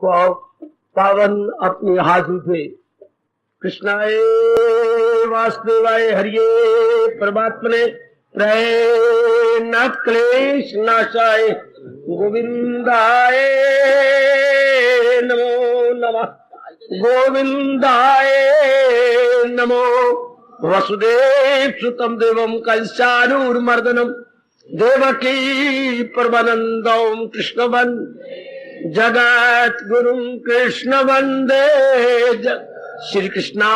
को पावन अपने हाथ उठे। कृष्णाय वासुदेवाय हरिये परमात्मने प्रय न क्लेश नाशाय गोविंदाय नमो नमः। गोविंदाय नमो। वसुदेव सुतम देवम कंसानुर्मर्दनम देवकी परमानंदम कृष्णवन जगत गुरु कृष्ण वंदे श्री कृष्णा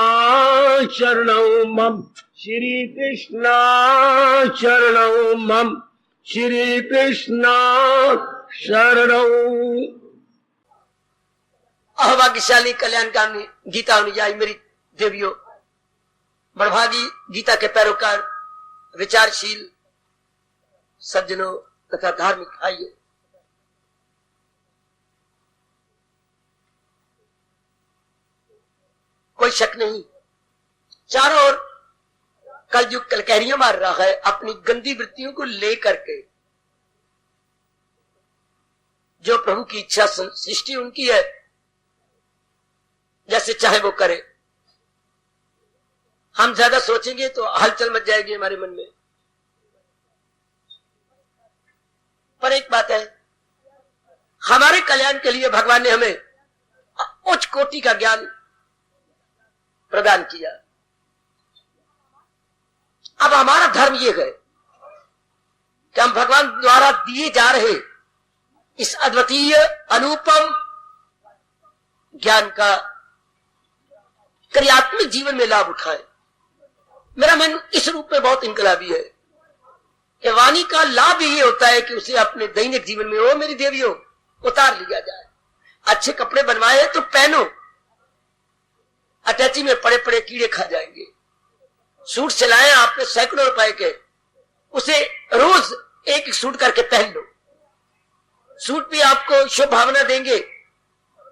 शरणौ मम। श्री कृष्णा शरणौ मम। श्री कृष्णा शरणौ। अभाग्यशाली कल्याणकामी गीता अनुयायी मेरी देवियों, बड़भागी गीता के पैरोकार, विचारशील सज्जनों तथा धार्मिक भाइयों, कोई शक नहीं चारों ओर कलयुग कलकहरियां मार रहा है अपनी गंदी वृत्तियों को लेकर के। जो प्रभु की इच्छा, सृष्टि उनकी है, जैसे चाहे वो करे। हम ज्यादा सोचेंगे तो हलचल मच जाएगी हमारे मन में। पर एक बात है, हमारे कल्याण के लिए भगवान ने हमें उच्च कोटि का ज्ञान प्रदान किया। अब हमारा धर्म यह है कि हम भगवान द्वारा दिए जा रहे इस अद्वितीय अनुपम ज्ञान का क्रियात्मक जीवन में लाभ उठाएं। मेरा मन इस रूप में बहुत इनकलाबी है कि वाणी का लाभ यही होता है कि उसे अपने दैनिक जीवन में, ओ मेरी देवियों, उतार लिया जाए। अच्छे कपड़े बनवाए तो पहनो, अटैची में पड़े पड़े कीड़े खा जाएंगे। सूट सिलाए आपने सैकड़ों रुपए के, उसे रोज एक सूट करके पहन लो। सूट भी आपको शुभ भावना देंगे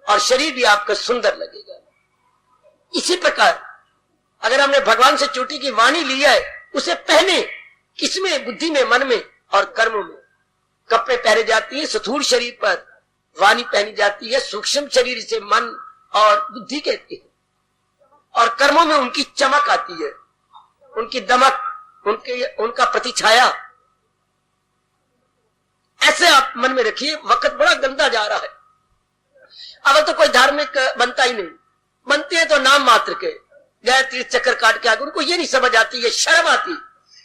और शरीर भी आपका सुंदर लगेगा। इसी प्रकार अगर हमने भगवान से चोटी की वाणी लिया है, उसे पहने, किसमें? बुद्धि में, मन में और कर्मों में। कपड़े पहने जाती है स्थूल शरीर पर, वाणी पहनी जाती है सूक्ष्म शरीर से, मन और बुद्धि कहती है। और कर्मों में उनकी चमक आती है, उनकी दमक, उनका प्रतिछाया। ऐसे आप मन में रखिए। वक्त बड़ा गंदा जा रहा है। अब तो कोई धार्मिक बनता ही नहीं, बनते हैं तो नाम मात्र के। गया तीर्थ चक्कर काट के आगे, उनको ये नहीं समझ आती, ये शर्म आती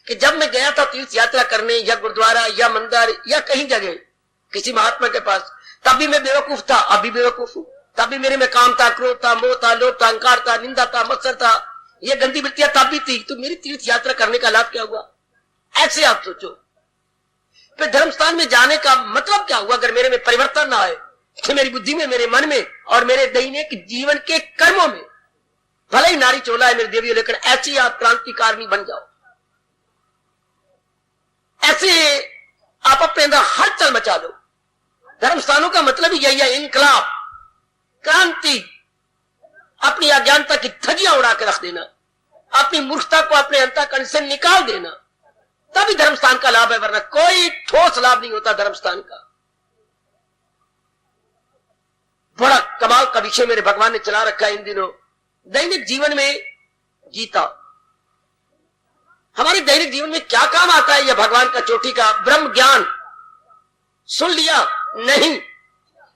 कि जब मैं गया था तीर्थ यात्रा करने, या गुरुद्वारा या मंदिर या कहीं जगह किसी महात्मा के पास, तब भी मैं बेवकूफ था, अब भी बेवकूफ हूं। तब भी मेरे में काम था, क्रोध था, मोह था, लोभ था, अहंकार था, निंदा था, मत्सर था, ये गंदी वृत्तियां तब भी थी। तो मेरी तीर्थ यात्रा करने का लाभ क्या हुआ? ऐसे आप सोचो। फिर धर्म स्थान में जाने का मतलब क्या हुआ अगर मेरे में परिवर्तन ना आए, कि मेरी बुद्धि में, मेरे मन में और मेरे दैनिक जीवन के कर्मों में। भले ही नारी चोला है मेरे देवी, लेकिन ऐसी आप क्रांतिकारिणी बन जाओ। ऐसे आप अपने अंदर हलचल मचा दो। धर्म स्थानों का मतलब ही यही है, इनकलाब, क्रांति। अपनी अज्ञानता की धज्जियां उड़ा के रख देना, अपनी मूर्खता को अपने अंतःकरण से निकाल देना, तभी धर्म स्थान का लाभ है, वरना कोई ठोस लाभ नहीं होता धर्म स्थान का। बड़ा कमाल का विषय मेरे भगवान ने चला रखा है इन दिनों दैनिक जीवन में। गीता हमारे दैनिक जीवन में क्या काम आता है? यह भगवान का चोटी का ब्रह्म ज्ञान सुन लिया नहीं,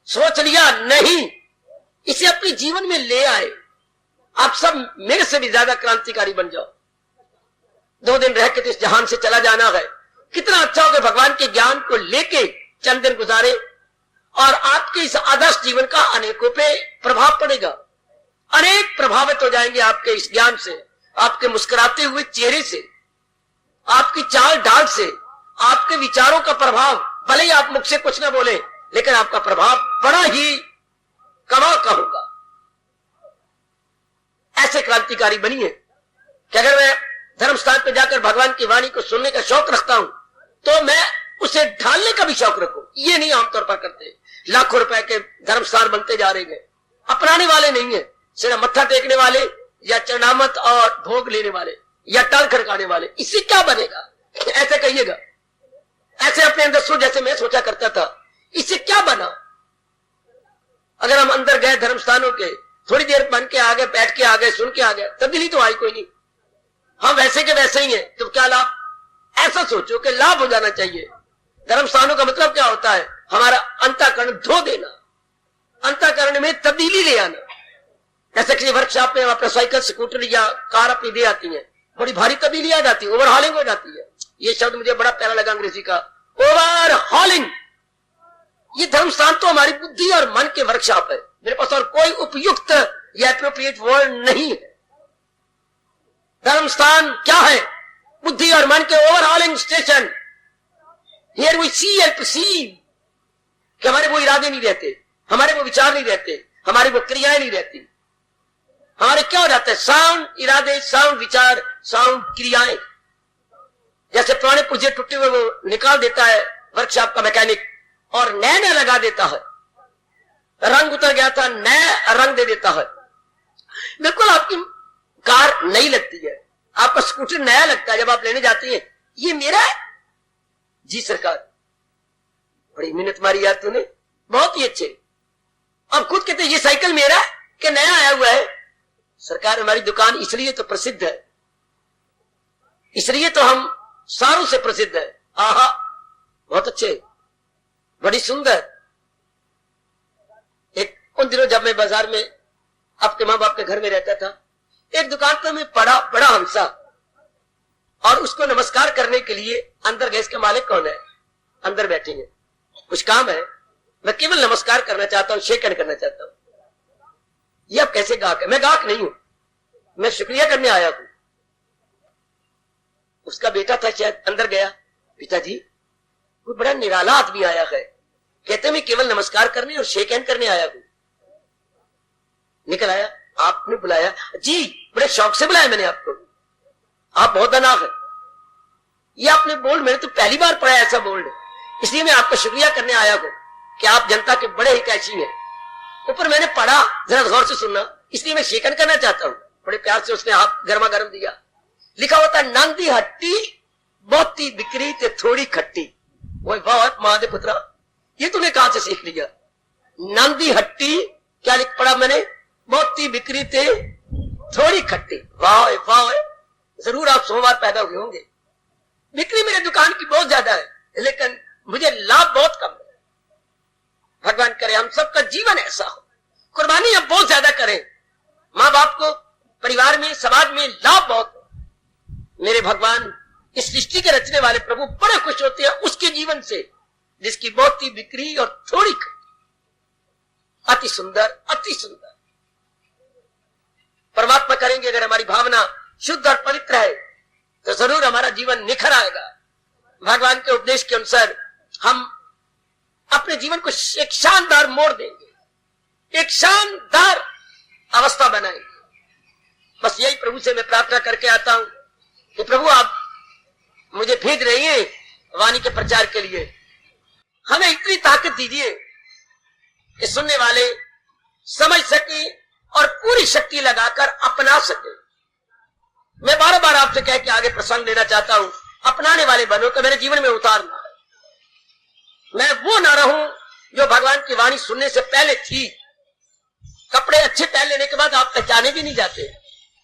सोच लिया नहीं, इसे अपने जीवन में ले आए। आप सब मेरे से भी ज्यादा क्रांतिकारी बन जाओ। 2 दिन रह के तो इस जहान से चला जाना है। कितना अच्छा होगा भगवान के ज्ञान को लेके चंद दिन गुजारे, और आपके इस आदर्श जीवन का अनेकों पे प्रभाव पड़ेगा। अनेक प्रभावित हो जाएंगे आपके इस ज्ञान से, आपके मुस्कुराते हुए चेहरे से, आपकी चाल ढाल से, आपके विचारों का प्रभाव। भले ही आप मुख से कुछ ना बोले, लेकिन आपका प्रभाव बड़ा ही कमाल का होगा। ऐसे क्रांतिकारी बनिए कि अगर मैं धर्म स्थान पर जाकर भगवान की वाणी को सुनने का शौक रखता हूं, तो मैं उसे ढालने का भी शौक रखूं। ये नहीं आमतौर पर करते। लाखों रुपए के धर्म स्थान बनते जा रहे हैं, अपनाने वाले नहीं है, सिर्फ मत्था टेकने वाले या चरणामत और भोग लेने वाले या टाल खड़काने वाले। इससे क्या बनेगा? ऐसे कहिएगा। ऐसे अपने अंदर सोच, जैसे मैं सोचा करता था, इससे क्या बना? अगर हम अंदर गए धर्म स्थानों के, थोड़ी देर बन के आ गए, बैठ के आ गए, सुन के आ गए, तब्दीली तो आई कोई नहीं, हम वैसे के वैसे ही हैं, तो क्या लाभ? ऐसा सोचो कि लाभ हो जाना चाहिए। धर्म स्थानों का मतलब क्या होता है? हमारा अंतःकरण धो देना, अंतःकरण में तब्दीली ले आना। जैसे किसी वर्कशॉप में अपना साइकिल, स्कूटर या कार अपनी दे आती है, बड़ी भारी तब्दीली आ जाती है, ओवरहॉलिंग हो जाती है। ये शब्द मुझे बड़ा प्यारा लगा अंग्रेजी का, ओवरहॉलिंग। ये धर्म स्थान तो हमारी बुद्धि और मन के वर्कशॉप है। मेरे पास और कोई उपयुक्त या एप्रोप्रिएट वर्ड नहीं है। धर्म स्थान क्या है? बुद्धि और मन के overhauling station. Here we see and perceive कि हमारे वो इरादे नहीं रहते, हमारे वो विचार नहीं रहते, हमारी वो क्रियाएं नहीं रहती। हमारे क्या हो जाता है? साउंड इरादे, साउंड विचार, साउंड क्रियाएं। जैसे पुराने पुर्जे टूटे हुए वो निकाल देता है वर्कशॉप का मैकेनिक और नए नए लगा देता है। रंग उतर गया था, नया रंग दे देता है। बिल्कुल आपकी कार नई लगती है, आपका स्कूटर नया लगता है जब आप लेने जाती हैं। ये मेरा है? जी सरकार, बड़ी मेहनत मारी यार तूने, बहुत ही अच्छे। अब खुद कहते ये साइकिल मेरा है कि नया आया हुआ है? सरकार हमारी दुकान इसलिए तो प्रसिद्ध है, इसलिए तो हम सारों से प्रसिद्ध है। आहा, बहुत अच्छे, बड़ी सुंदर। एक उन दिनों जब मैं बाजार में आपके माँ बाप के घर में रहता था, एक दुकान पर मैं पड़ा बड़ा हंसा, और उसको नमस्कार करने के लिए अंदर गए। इसके मालिक कौन है? अंदर बैठे हैं, कुछ काम है, मैं केवल नमस्कार करना चाहता हूं, शेक हैंड करना चाहता हूं। ये अब कैसे गाहक है? मैं गाहक नहीं हूं, मैं शुक्रिया करने आया हूं। उसका बेटा था शायद, अंदर गया, पिताजी कोई बड़ा निराला आदमी आया है, कहते मैं केवल नमस्कार करने और शेक हैंड करने आया हूं। निकल आया, आपने बुलाया? जी बड़े शौक से बुलाया मैंने आपको, आप बहुत अनाथ है। ये आपने बोल्ड मैंने तो पहली बार पढ़ा ऐसा बोल्ड, इसलिए मैं आपका शुक्रिया करने आया हूं कि आप जनता के बड़े हितैषी हैं। ऊपर मैंने पढ़ा, जरा गौर से सुनना, इसलिए मैं शेकन करना चाहता हूं। बड़े प्यार से उसने हाथ गर्मा गर्म दिया। लिखा होता है नांदी हट्टी बहुती बिक्री ते थोड़ी खट्टी। वो वाह मां दे पुत्रा, ये तूने कहां से सीख लिया? नांदी हट्टी क्या लिख पढ़ा मैंने? बहुती बिक्री ते थोड़ी खट्टी। वाह वाह, जरूर आप सोमवार पैदा हुए होंगे। बिक्री मेरे दुकान की बहुत ज्यादा है, लेकिन मुझे लाभ बहुत कम है। भगवान करे हम सबका जीवन ऐसा हो, कुर्बानी हम बहुत ज्यादा करें, माँ बाप को, परिवार में, समाज में लाभ बहुत हो। मेरे भगवान, इस सृष्टि के रचने वाले प्रभु बड़े खुश होते हैं उसके जीवन से जिसकी बहुत ही बिक्री और थोड़ी खट्टी। अति सुंदर, अति सुंदर। परमात्मा करेंगे अगर हमारी भावना शुद्ध और पवित्र है तो जरूर हमारा जीवन निखर आएगा। भगवान के उपदेश के अनुसार हम अपने जीवन को एक शानदार मोड़ देंगे, एक शानदार अवस्था बनाएंगे। बस यही प्रभु से मैं प्रार्थना करके आता हूं कि प्रभु आप मुझे भेज रही हैं वाणी के प्रचार के लिए, हमें इतनी ताकत दीजिए कि सुनने वाले समझ सके और पूरी शक्ति लगाकर अपना सके। मैं बार बार आपसे कह के आगे प्रसंग लेना चाहता हूं, अपनाने वाले बनो कि मेरे जीवन में उतारना है। मैं वो ना रहूं जो भगवान की वाणी सुनने से पहले थी। कपड़े अच्छे पहन लेने के बाद आप पहचाने भी नहीं जाते,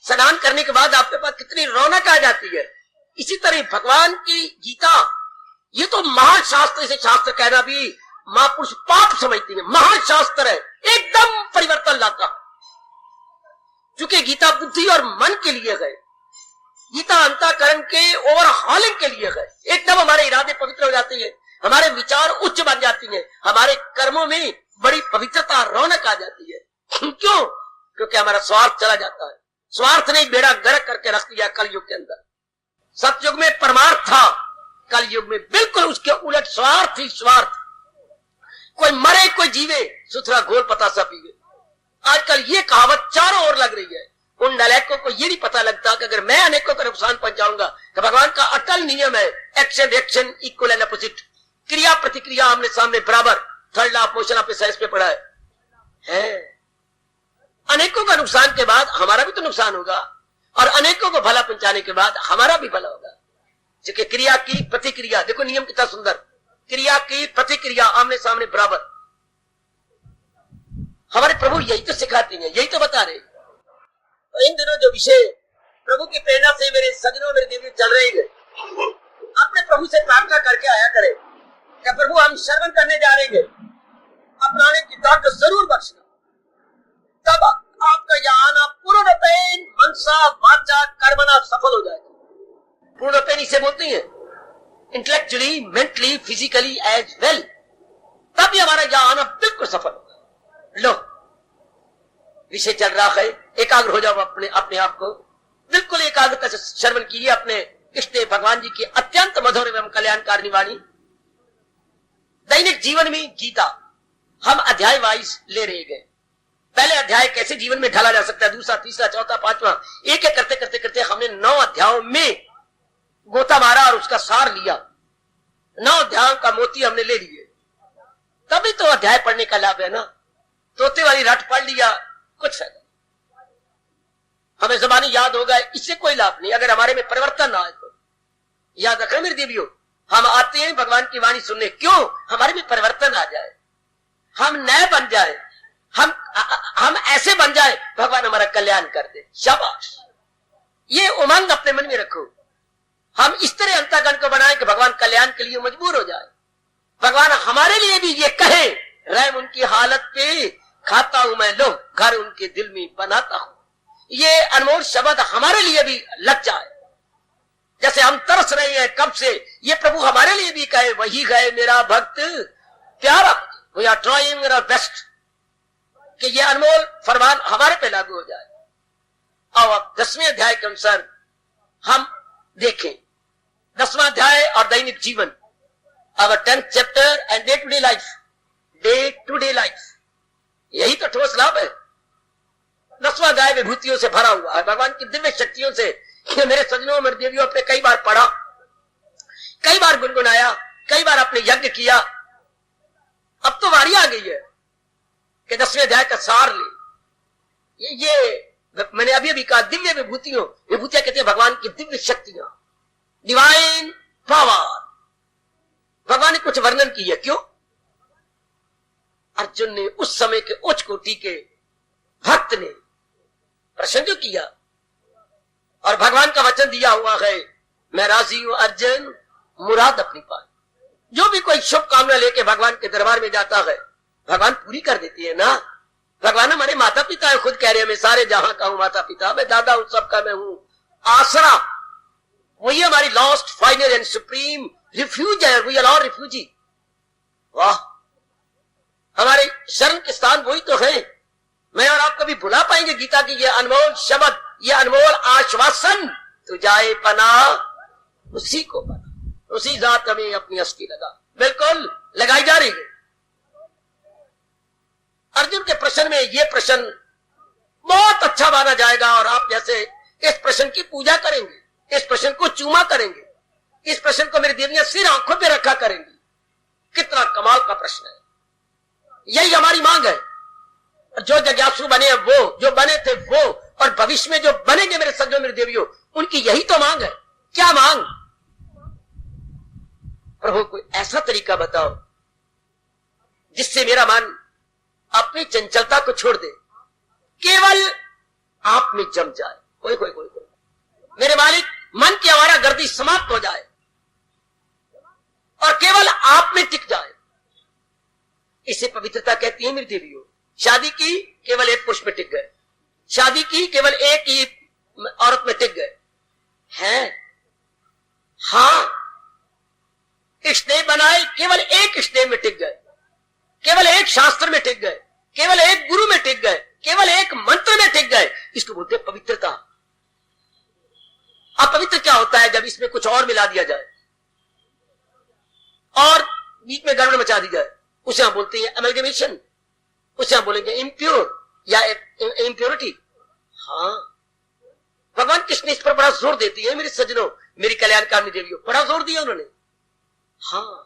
स्नान करने के बाद आपके पास कितनी रौनक आ जाती है। इसी तरह भगवान की गीता, ये तो महाशास्त्र, से शास्त्र कहना भी महापुरुष पाप समझती है। महाशास्त्र है, एकदम परिवर्तन लाता। चूंकि गीता बुद्धि और मन के लिए है, गीता अंतःकरण के ओवरहॉलिंग के लिए है। एकदम हमारे इरादे पवित्र हो जाते हैं, हमारे विचार उच्च बन जाती हैं, हमारे कर्मों में बड़ी पवित्रता, रौनक आ जाती है। क्यों? क्योंकि हमारा स्वार्थ चला जाता है। स्वार्थ ने बेड़ा गर्क करके रख दिया कलयुग के अंदर। सतयुग में परमार्थ था, कलयुग में बिल्कुल उसके उलट स्वार्थ ही स्वार्थ। कोई मरे कोई जीवे, सुथरा घोल पतासा पीवे। आजकल ये कहावत चारों ओर लग रही है। उन नालायकों को ये नहीं पता लगता कि अगर मैं अनेकों को नुकसान पहुंचाऊंगा तो भगवान का अटल नियम है, action reaction equal and opposite, क्रिया प्रतिक्रिया आमने सामने बराबर। थर्ड लॉ ऑफ मोशन आपने साइंस में पढ़ा है। अनेकों का नुकसान के बाद हमारा भी तो नुकसान होगा, और अनेकों को भला पहुंचाने के बाद हमारा भी भला होगा। क्योंकि क्रिया की प्रतिक्रिया, देखो नियम कितना सुंदर, क्रिया की प्रतिक्रिया आमने सामने बराबर। हमारे प्रभु यही तो सिखाते हैं, यही तो बता रहे। तो इन दिनों जो विषय प्रभु की प्रेरणा से मेरे सजनों मेरे देवी चल रहे हैं, अपने प्रभु से प्रार्थना करके आया करें कि प्रभु हम श्रवण करने जा रहे हैं, अपनाने की ताकत जरूर बख्शना, तब आपका यहाँ आना पूर्णपेन मनसा वाचा कर्मना सफल हो जाएगा। पूर्णपेन इसे बोलते हैं, intellectually, mentally, physically as well, तभी हमारा यहाँ आना बिल्कुल सफल होगा। लो विषय चल रहा है, एकाग्र हो जाओ अपने अपने आप को, बिल्कुल एकाग्रता से श्रवण कीजिए अपने इष्ट भगवान जी की अत्यंत मधुर एवं कल्याणकारिणी वाणी। दैनिक जीवन में गीता हम अध्याय वाइज ले रहे गए। पहले अध्याय कैसे जीवन में ढाला जा सकता है, दूसरा, तीसरा, चौथा, पांचवा, एक एक करते करते करते हमने 9 अध्यायों में गोता मारा और उसका सार लिया। 9 अध्यायों का मोती हमने ले लिए, तभी तो अध्याय पढ़ने का लाभ है ना। तोते वाली रट पढ़ लिया, कुछ फायदा, हमें जबानी याद होगा, इससे कोई लाभ नहीं अगर हमारे में परिवर्तन ना आए तो। याद रखना मेरे देवियों, हम आते हैं भगवान की वाणी सुनने, क्यों? हमारे में परिवर्तन आ जाए, हम नए बन जाए, हम ऐसे बन जाए भगवान हमारा कल्याण कर दे। शाबाश, ये उमंग अपने मन में रखो। हम इस तरह अंतःकरण को बनाए कि भगवान कल्याण के लिए मजबूर हो जाए, भगवान हमारे लिए भी ये कहे, रहम उनकी हालत पे खाता हूं मैं, लो घर उनके दिल में बनाता हूं। ये अनमोल शब्द हमारे लिए भी लग जाए, जैसे हम तरस रहे हैं कब से, ये प्रभु हमारे लिए भी कहे, वही गए मेरा भक्त प्यारा, we are trying our best, कि ये अनमोल फरमान हमारे पे लागू हो जाए। अब 10वें अध्याय के अनुसार हम देखें, 10वां अध्याय और दैनिक जीवन, our 10th chapter and day to day life, day to day life, यही तो ठोस लाभ है। 10वां अध्याय विभूतियों से भरा हुआ है, भगवान की दिव्य शक्तियों से। मेरे सजनों मेरे देवियों, आपने कई बार पढ़ा, कई बार गुनगुनाया, कई बार आपने यज्ञ किया, अब तो वारी आ गई है कि 10वें अध्याय का सार ले। ये मैंने अभी अभी कहा, दिव्य विभूतियों, विभूतियां कहते हैं भगवान की दिव्य शक्तियां, डिवाइन पावर। भगवान ने कुछ वर्णन किया, क्यों? अर्जुन ने, उस समय के उच्च कोटि के भक्त ने प्रश्न जो किया, और भगवान का वचन दिया हुआ है, मैं राजी हूं अर्जुन, मुराद अपनी पाए। जो भी कोई शुभ कामना लेके भगवान के दरबार में जाता है, भगवान पूरी कर देती है ना। भगवान हमारे माता पिता है, खुद कह रहे हैं मैं सारे जहां का हूं माता पिता, मैं दादा हूं, सबका मैं हूं आसरा। वही हमारी last final and supreme refuge है, वी आर ऑल रिफ्यूजी। वाह, हमारे शरण के स्थान वही तो है। मैं और आप कभी भुला पाएंगे गीता की ये अनमोल शब्द, ये अनमोल आश्वासन, तू जाए पना उसी को पना, उसी जात में अपनी अस्थि लगा। बिल्कुल लगाई जा रही है। अर्जुन के प्रश्न में ये प्रश्न बहुत अच्छा माना जाएगा, और आप जैसे इस प्रश्न की पूजा करेंगे, इस प्रश्न को चूमा करेंगे, इस प्रश्न को मेरी देवियां सिर आंखों पे रखा करेंगी। कितना कमाल का प्रश्न है, यही हमारी मांग है। जो जिज्ञासु बने हैं वो, जो बने थे वो, और भविष्य में जो बनेंगे मेरे सज्जनों मेरी देवियों, उनकी यही तो मांग है। क्या मांग? प्रभु कोई ऐसा तरीका बताओ जिससे मेरा मन अपनी चंचलता को छोड़ दे, केवल आप में जम जाए। कोई कोई कोई कोई मेरे मालिक, मन की हमारा गर्दी समाप्त हो जाए और केवल आप में टिक जाए। इसे पवित्रता कहती है मेरी देवियों। शादी की, केवल एक पुरुष में टिक गए, शादी की, केवल एक ही औरत में टिक गए हैं। हाँ, स्नेह बनाए, केवल एक स्नेह में टिक गए, केवल एक शास्त्र में टिक गए, केवल एक गुरु में टिक गए, केवल एक मंत्र में टिक गए। इसको बोलते हैं पवित्रता। अब पवित्र क्या होता है? जब इसमें कुछ और मिला दिया जाए और बीच में गड़बड़ मचा दी जाए, उसे हम बोलते हैं अमेलगमेशन, उसे हम बोलेंगे इम्प्योर या इम्प्योरिटी। हाँ, भगवान कृष्ण इस पर बड़ा जोर देती है मेरे सज्जनों, मेरी कल्याणकारिणी देवियों, बड़ा जोर दिया उन्होंने। हाँ,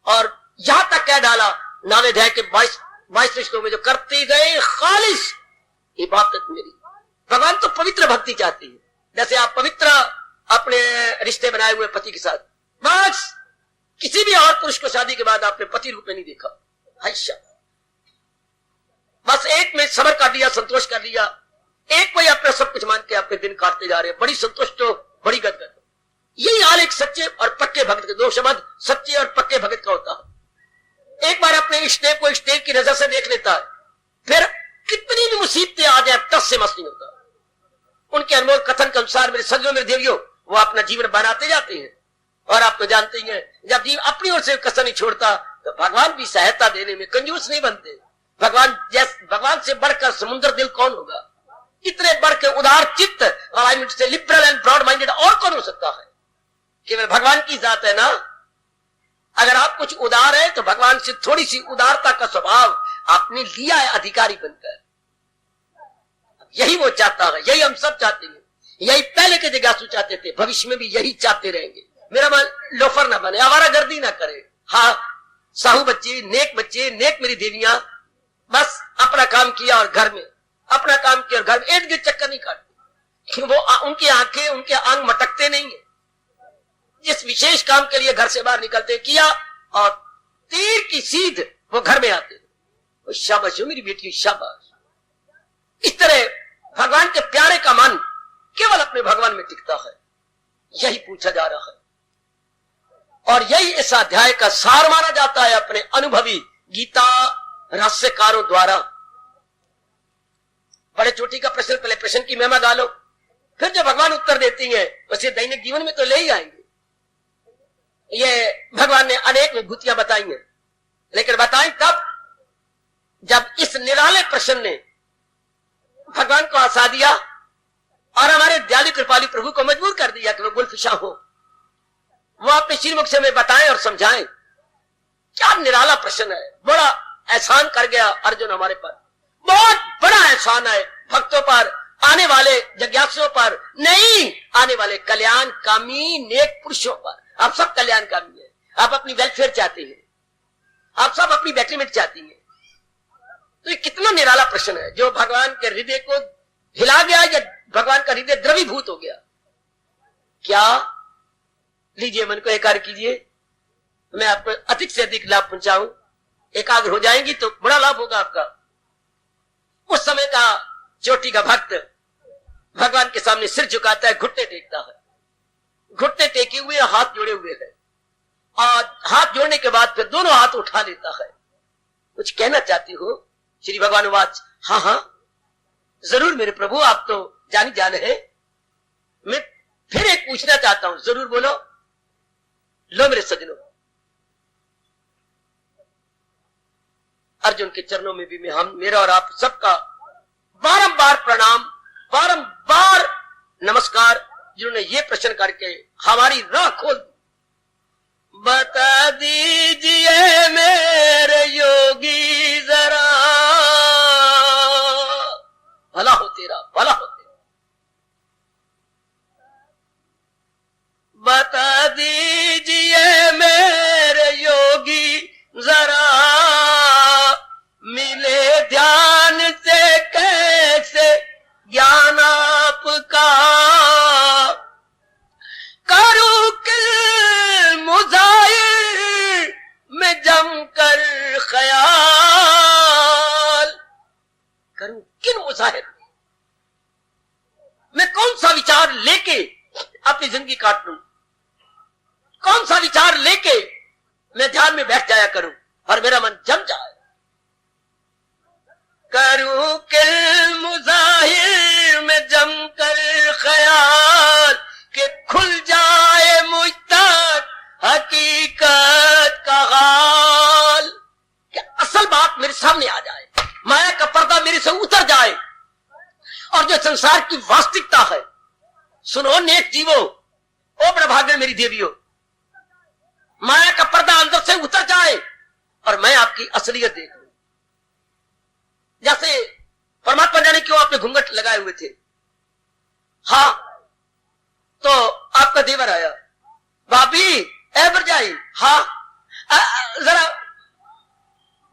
और यहां तक कह डाला 9वें अध्याय के 22 श्लोक में, जो करते गए खालिस इबादत मेरी। भगवान तो पवित्र भक्ति चाहती है, जैसे आप पवित्र अपने रिश्ते बनाए हुए पति के साथ, बस किसी भी और पुरुष को शादी के बाद आपने पति रूप में नहीं देखा। अच्छा, बस एक में सबर कर लिया, संतोष कर लिया, एक में अपना सब कुछ मान के अपने दिन काटते जा रहे हैं, बड़ी संतुष्ट हो, बड़ी गदगद। यही हाल एक सच्चे और पक्के भक्त के, दो शब्द सच्चे और पक्के भक्त का होता है। एक बार अपने इष्टदेव को इष्टदेव की नजर से देख लेता है, फिर कितनी भी मुसीबतें आ जाए टस से मस नहीं होता। उनके अनमोल कथन के अनुसार मेरे सज्जनों, मेरे देवियों, वो अपना जीवन बनाते जाते हैं। और आप तो जानते ही हैं, जब जीव अपनी ओर से कसर नहीं छोड़ता तो भगवान भी सहायता देने में कंजूस नहीं बनते। भगवान से बढ़कर समुद्र दिल कौन होगा, इतने बढ़ के उदार चित्त और से लिबरल एंड ब्रॉड माइंडेड और कौन हो सकता है? केवल भगवान की जात है ना। अगर आप कुछ उदार है तो भगवान से थोड़ी सी उदारता का स्वभाव आपने लिया है अधिकारी बनकर। यही वो चाहता है, यही हम सब चाहते हैं, यही पहले के जिज्ञासु चाहते थे, भविष्य में भी यही चाहते रहेंगे। मेरा मन लोफर ना बने, आवारागर्दी ना करे। हाँ, साहू बच्चे, नेक मेरी देवियां, बस अपना काम किया और घर में, अपना काम किया और घर में इर्द गिर्द चक्कर नहीं काटते। वो उनकी आंखें, उनके अंग मटकते नहीं है। जिस विशेष काम के लिए घर से बाहर निकलते किया और तीर की सीध वो घर में आते। शाबाश हो मेरी बेटी, शाबाश। इस तरह भगवान के प्यारे का मन केवल अपने भगवान में टिकता है, यही पूछा जा रहा है। और यही इस अध्याय का सार माना जाता है अपने अनुभवी गीता रहस्यकारों द्वारा। बड़े चोटी का प्रश्न, पहले प्रश्न की महिमा गालो, फिर जो भगवान उत्तर देती है उसे दैनिक जीवन में तो ले ही आएंगे। ये भगवान ने अनेक विभूतियां बताई हैं, लेकिन बताई तब जब इस निराले प्रश्न ने भगवान को हंसा दिया और हमारे दयालु कृपालु प्रभु को मजबूर कर दिया कि वो गुलफिशा हो। वो अपने श्रीमुख से हमें बताएं और समझाएं। क्या निराला प्रश्न है, बड़ा एहसान कर गया अर्जुन हमारे पर, बहुत बड़ा एहसान है भक्तों पर, आने वाले जिज्ञासुओं पर, नहीं आने वाले कल्याण कामी नेक पुरुषों पर। आप सब कल्याण कामी है, आप अपनी वेलफेयर चाहते हैं, आप सब अपनी बेटरमेंट चाहती हैं। तो ये कितना निराला प्रश्न है जो भगवान के हृदय को हिला गया या भगवान का हृदय द्रवीभूत हो गया। क्या लीजिए, मन को एकाग्र कीजिए, मैं आपको अधिक से अधिक लाभ पहुंचाऊं। एकाग्र हो जाएंगी तो बड़ा लाभ होगा आपका। उस समय का चोटी का भक्त भगवान के सामने सिर झुकाता है, घुटने टेकता है, घुटने टेके हुए, हाथ जोड़े हुए है, और हाथ जोड़ने के बाद फिर दोनों हाथ उठा लेता है। कुछ कहना चाहती हो? श्री भगवान वाच, हाँ हाँ जरूर मेरे प्रभु, आप तो जानी जान है। मैं फिर एक पूछना चाहता हूं, जरूर बोलो। लो मेरे सजनों, अर्जुन के चरणों में भी मेरा और आप सबका बारंबार प्रणाम, बारंबार नमस्कार, जिन्होंने ये प्रश्न करके हमारी राह खोल दी। बता दीजिए मेरे योगी जरा, भला हो तेरा, भला हो तेरा। बता दीजिए मेरे योगी जरा, मिले ध्यान से कैसे ज्ञान आपका, करूं किल मुजाहिर में जमकर ख्याल, करूं किन मुजाहिर, मैं कौन सा विचार लेके अपनी जिंदगी काट लूं, कौन सा विचार लेके मैं ध्यान में बैठ जाया करूं और मेरा मन जम जाए। करूं किल मुजाहिर में जमकर ख्याल, कि खुल जाए मुझ तक हकीकत का हाल, कि असल बात मेरे सामने आ जाए, माया का पर्दा मेरे से उतर जाए और जो संसार की वास्तविकता है। सुनो नेक जीवो, ओ प्रभाग्य मेरी देवियों, माया का पर्दा अंदर से उतर जाए और मैं आपकी असलियत देख लूं। जैसे परमात्मा जाने क्यों आपने घूंघट लगाए हुए थे। हाँ, तो आपका देवर आया, भाभी ए भरजाई, हाँ जरा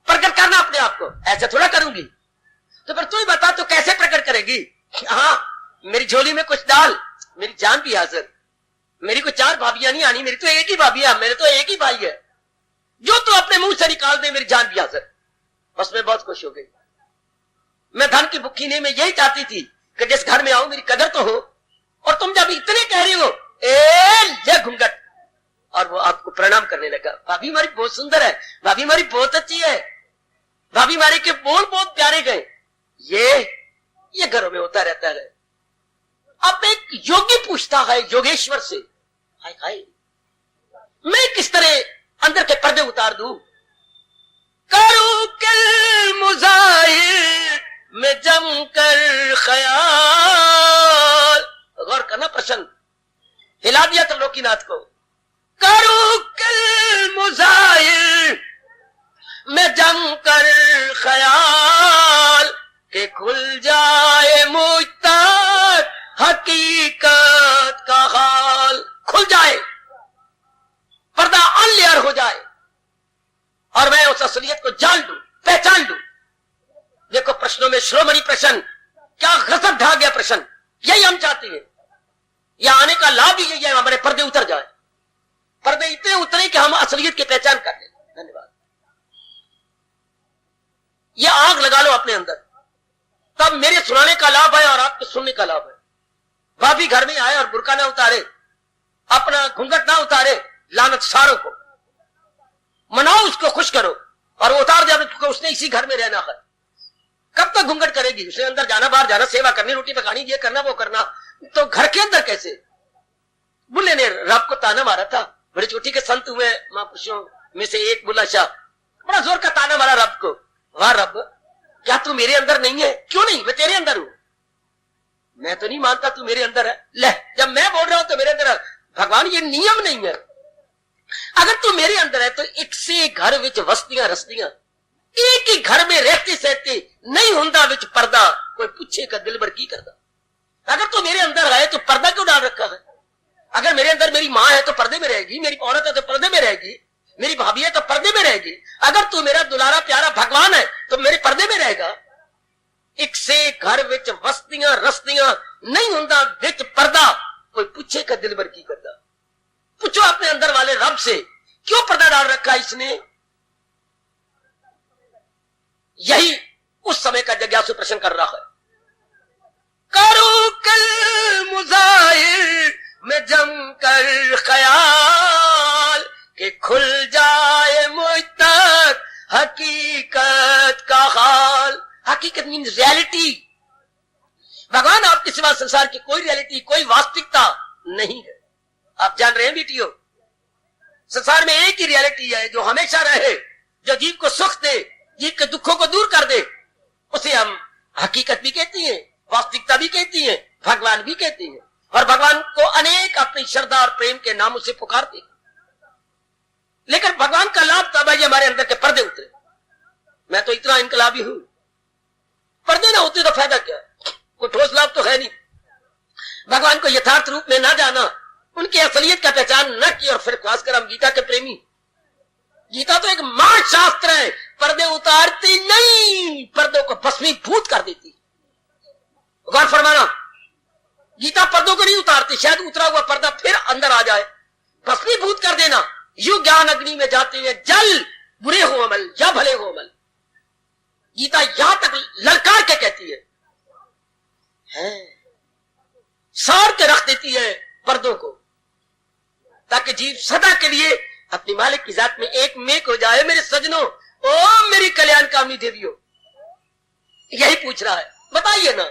प्रकट करना अपने आप को। ऐसा थोड़ा करूंगी, तो फिर तू ही बता, तो कैसे प्रकट करेगी? हाँ, मेरी झोली में कुछ डाल, मेरी जान भी हाजिर। मेरी को 4 भाभियां नहीं आनी, मेरी तो एक ही भाभी है, मेरे तो एक ही भाई है। जो तू अपने मुंह से निकाल दे, मेरी जान भी हाजिर। बस मैं बहुत खुश हो गई। मैं धन की भुक्खी नहीं, मैं यही चाहती थी कि जिस घर में आऊं मेरी कदर तो हो। और तुम जब इतने कह रही हो ले घूंघट, और वो आपको प्रणाम करने लगा। भाभी हमारी बहुत सुंदर है, भाभी हमारी बहुत अच्छी है, भाभी हमारे के बोल बहुत प्यारे गए। ये घरों में होता रहता है। अब एक योगी पूछता है योगेश्वर से, हाय हाय मैं किस तरह अंदर के पर्दे उतार दूं? करूं कल मुजाहिर में जमकर ख्याल। गौर करना प्रश्न, हिला दिया त्रिलोकीनाथ को। करूं कल मुजाहिर में जमकर ख्याल के खुल जाए मुझ तक हकीकत का हाल। खुल जाए, पर्दा अनलेयर हो जाए और मैं उस असलियत को जान लूं, पहचान लूं। देखो प्रश्नों में श्रोमणी प्रश्न, क्या गजब ढा गया प्रश्न। यही हम चाहते हैं, यह आने का लाभ ही यही है, हमारे पर्दे उतर जाए। पर्दे इतने उतरे कि हम असलियत की पहचान कर लें। धन्यवाद। यह आग लगा लो अपने अंदर, तब मेरे सुनाने का लाभ है और आपके सुनने का लाभ है। भाभी घर में आए और बुर्का ना उतारे, अपना घूंघट ना उतारे, लानत सारों को मनाओ, उसको खुश करो और वो उतार दे, क्योंकि उसने इसी घर में रहना है। कब तक घूंघट करेगी? उसे अंदर जाना, बाहर जाना, सेवा करनी, रोटी पकानी, ये करना वो करना, तो घर के अंदर कैसे? बुल्ले ने रब को ताना मारा था। बड़े चोटी के संत हुए महापुरुषों में से एक बुल्ला शाह, बड़ा जोर का ताना मारा रब को। वाह रब, क्या तू मेरे अंदर नहीं है? क्यों नहीं? मैं तेरे अंदर हूं। मैं तो नहीं मानता तू मेरे अंदर है। ले, जब मैं बोल रहा हूं तो मेरे अंदर है। भगवान ये नियम नहीं है। अगर तू मेरे अंदर है तो एक से घर विच वस्तियां रस्तियां, एक ही घर में रहते सहते नहीं हुंदा विच पर्दा, कोई पूछे का दिल भर की करदा। अगर तू मेरे अंदर है तो पर्दा क्यों डाल रखा है? अगर मेरे अंदर मेरी माँ है तो पर्दे में रहेगी, मेरी औरत है तो पर्दे में रहेगी, मेरी भाभी है तो पर्दे में रहेगी। अगर तू मेरा दुलारा प्यारा भगवान है तो मेरे पर्दे में रहेगा। एक से घर विच वस्तियां रस्तियां नहीं हुंदा विच पर्दा, कोई पूछे का दिल भर की करदा। पूछो अपने अंदर वाले रब से, क्यों पर्दा डाल रखा इसने? यही उस समय का जिज्ञासु प्रश्न कर रहा है। करो कल मुजाहिर में जमकर ख्याल के खुल जाए मुझ तक हकीकत का हाल। हकीकत मीन्स रियलिटी। भगवान आपके सिवा संसार की कोई रियलिटी, कोई वास्तविकता नहीं है। आप जान रहे हैं बेटियों, संसार में एक ही रियलिटी है जो हमेशा रहे, जो जीव को सुख दे, जीव के दुखों को दूर कर दे। उसे हम हकीकत भी कहती हैं, वास्तविकता भी कहती हैं, भगवान भी कहती हैं। और भगवान को अनेक अपनी श्रद्धा और प्रेम के नामों से पुकारते हैं। लेकिन भगवान का लाभ तब है हमारे अंदर के पर्दे उतरे। मैं तो इतना इनकलाबी हूं, पर्दे ना होते तो फायदा क्या? कोई ठोस लाभ तो है नहीं। भगवान को यथार्थ रूप में ना जाना, उनकी असलियत का पहचान न की और फिर खासकर हम गीता के प्रेमी। गीता तो एक महाशास्त्र है, पर्दे उतारती नहीं, पर्दों को भस्मीभूत कर देती। गौर फरमाना, गीता पर्दों को नहीं उतारती, शायद उतरा हुआ पर्दा फिर अंदर आ जाए, भस्मीभूत कर देना। यू ज्ञान अग्नि में जाते हैं जल, बुरे हो अमल या भले हो अमल। गीता यहां तक ललकार के कहती है, सार के रख देती है पर्दों को, ताकि जीव सदा के लिए अपनी मालिक की जात में एक मेक हो जाए। मेरे सजनों, ओ मेरी कल्याणकामी देवियों, यही पूछ रहा है। बताइए ना,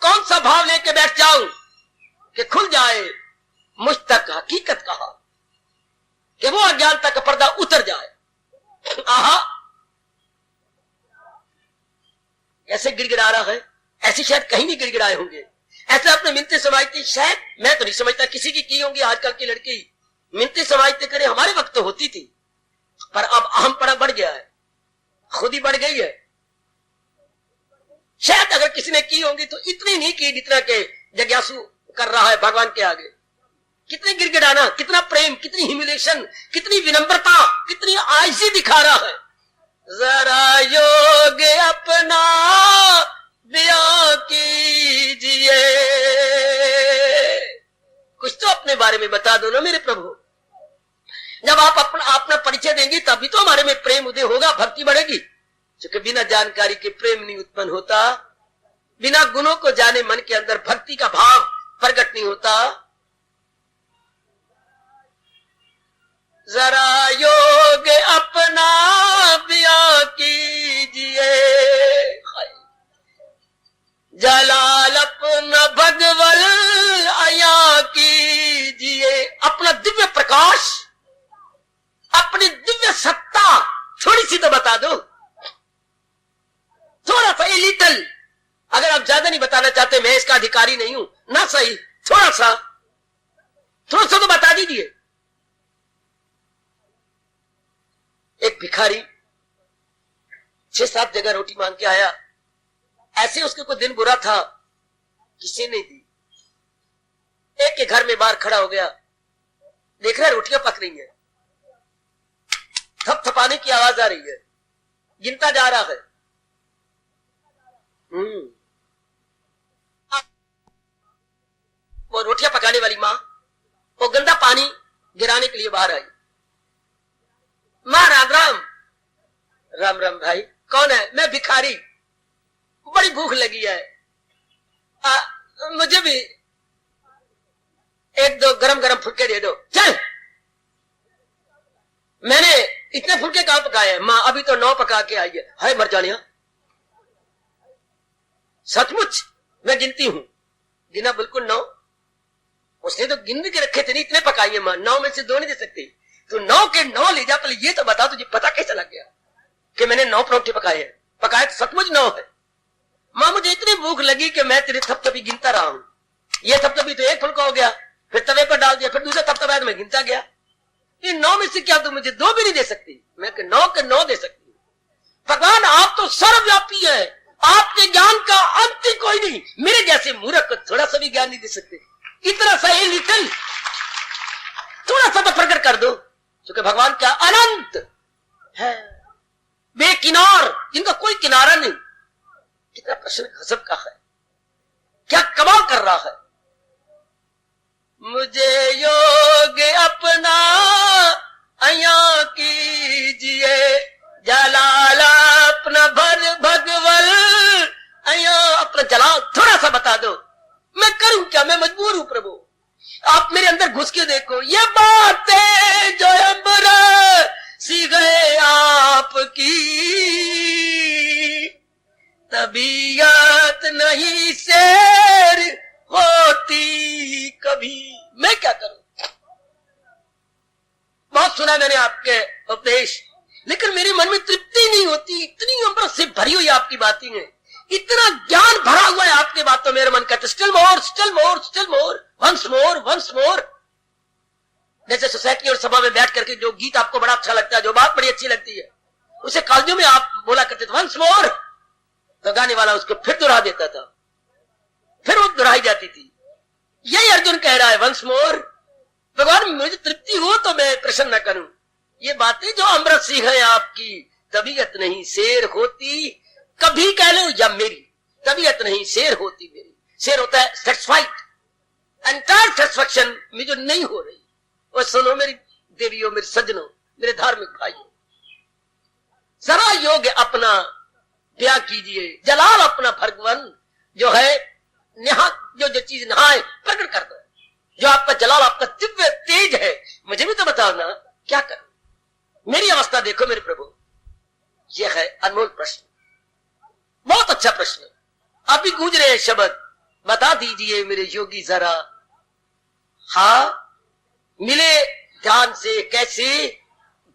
कौन सा भाव लेके बैठ जाऊं कि खुल जाए मुझ तक हकीकत कहा, कि वो अज्ञानता का पर्दा उतर जाए। आहा, ऐसे गिड़गिड़ा रहा है, ऐसी शायद कहीं नहीं गिड़गिड़ाए होंगे। ऐसे अपने मिन्नतें समाजती, शायद मैं तो नहीं समझता किसी की होंगी। आजकल की लड़की मिन्नतें समाजते करे, हमारे वक्त तो होती थी, पर अब अहमपना बढ़ गया है, खुद ही बढ़ गई है। शायद अगर किसी ने की होंगी तो इतनी नहीं की जितना के जिज्ञासु कर रहा है भगवान के आगे। कितने गिड़गिड़ाना, कितना प्रेम, कितनी ह्यूमिलेशन, कितनी विनम्रता, कितनी आजिज़ी दिखा रहा है। जरा योग अपना बयां कीजिए, कुछ तो अपने बारे में बता दो ना मेरे प्रभु। जब आप अपना परिचय देंगी तभी तो हमारे में प्रेम उदय होगा, भक्ति बढ़ेगी। क्योंकि बिना जानकारी के प्रेम नहीं उत्पन्न होता, बिना गुणों को जाने मन के अंदर भक्ति का भाव प्रकट नहीं होता। जरा योग अपना बिया कीजिए, जलाल अपना भगवल आया कीजिए। अपना दिव्य प्रकाश, अपनी दिव्य सत्ता थोड़ी सी तो बता दो, थोड़ा सा, लिटिल। अगर आप ज्यादा नहीं बताना चाहते, मैं इसका अधिकारी नहीं हूं ना, सही, थोड़ा सा तो बता दीजिए। एक भिखारी 6-7 जगह रोटी मांग के आया, ऐसे उसके कोई दिन बुरा था, किसी ने दी। एक के घर में बाहर खड़ा हो गया, देख रहा है रोटियां पक रही है, थपथपाने की आवाज आ रही है, गिनता जा रहा है। वो रोटियां पकाने वाली मां वो गंदा पानी गिराने के लिए बाहर आई। मां राम राम। राम राम भाई, कौन है? मैं भिखारी, बड़ी भूख लगी है, मुझे भी 1-2 गरम गरम फुलके दे दो। चल, मैंने इतने फुलके कहां पकाए हैं? मां अभी तो 9 पका के आई है। हाय मर जानिया, सचमुच मैं गिनती हूं, गिना बिल्कुल 9। उसने तो गिन के रखे थे, नहीं इतने पकाई है मां, 9 में से 2 नहीं दे सकती। तो 9 के 9 ले जा, पहले ये तो बता, तुझे पता कैसे लग गया कि मैंने 9 परोठे पकाए हैं? पकाए तो सचमुच 9 है। मां मुझे इतनी भूख लगी कि मैं तेरे थपथपी गिनता रहा हूं। ये थपथपी तो 1 फुलका हो गया, फिर तवे पर डाल दिया, फिर दूसरा थपथपा तो मैं गिनता गया। इन 9 में से क्या तुम मुझे 2 भी नहीं दे सकती? मैं 9 के 9 दे सकती हूं। भगवान आप तो सर्वव्यापी है, आपके ज्ञान का अंत ही कोई नहीं। मेरे जैसे मूर्ख को थोड़ा सा भी ज्ञान नहीं दे सकते। इतना सा लिटिल, थोड़ा सा तो प्रकट कर दो, क्योंकि भगवान क्या अनंत है, बेकिनार, जिनका कोई किनारा नहीं। कितना प्रश्न गजब का है, क्या कमाल कर रहा है। मुझे योग अपना आया कीजिए, जलाला अपना भगवल आया, अपना जलाल थोड़ा सा बता दो। मैं करूं क्या? मैं मजबूर हूं प्रभु, आप मेरे अंदर घुस के देखो। ये बातें जो अंबर सी गए आपकी, तबीयत नहीं शेर होती कभी। मैं क्या करूं? बहुत सुना मैंने आपके उपदेश, लेकिन मेरे मन में तृप्ति नहीं होती। इतनी अमृत से भरी हुई आपकी बातें हैं, इतना ज्ञान भरा हुआ है आपके बातों, मेरे मन कहता still more, still more, still more, once more, once more. जैसे सोसाइटी और सभा में बैठ करके जो गीत आपको बड़ा अच्छा लगता है, जो बात बड़ी अच्छी लगती है, उसे कॉलेजों में आप बोला करते थे वंस मोर, तो गाने वाला उसको फिर दोहरा देता था, फिर वो दोहराई जाती थी। यही अर्जुन कह रहा है, वंस मोर। भगवान मुझे तृप्ति हो तो मैं प्रसन्न करूं। ये बातें जो अमृत सी है आपकी, तबीयत नहीं शेर होती कभी, कह लो, या मेरी तबीयत नहीं शेर होती मेरी। शेर होता है सेटिस्फाइड, एंटायर सेटिस्फैक्शन मुझे नहीं हो रही। और सुनो मेरी देवियों, मेरे सज्जनों, मेरे धार्मिक भाइयों, जरा योग अपना क्या कीजिए, जलाल अपना भगवान जो है, नेहा जो चीज नहाए प्रकट कर दो। जो आपका जलाल, आपका दिव्य तेज है, मुझे भी तो बताओ ना, क्या करूं? मेरी अवस्था देखो मेरे प्रभु। यह है अनमोल प्रश्न, बहुत अच्छा प्रश्न। आप भी गूंज रहे हैं शब्द, बता दीजिए मेरे योगी जरा, हाँ मिले ध्यान से कैसे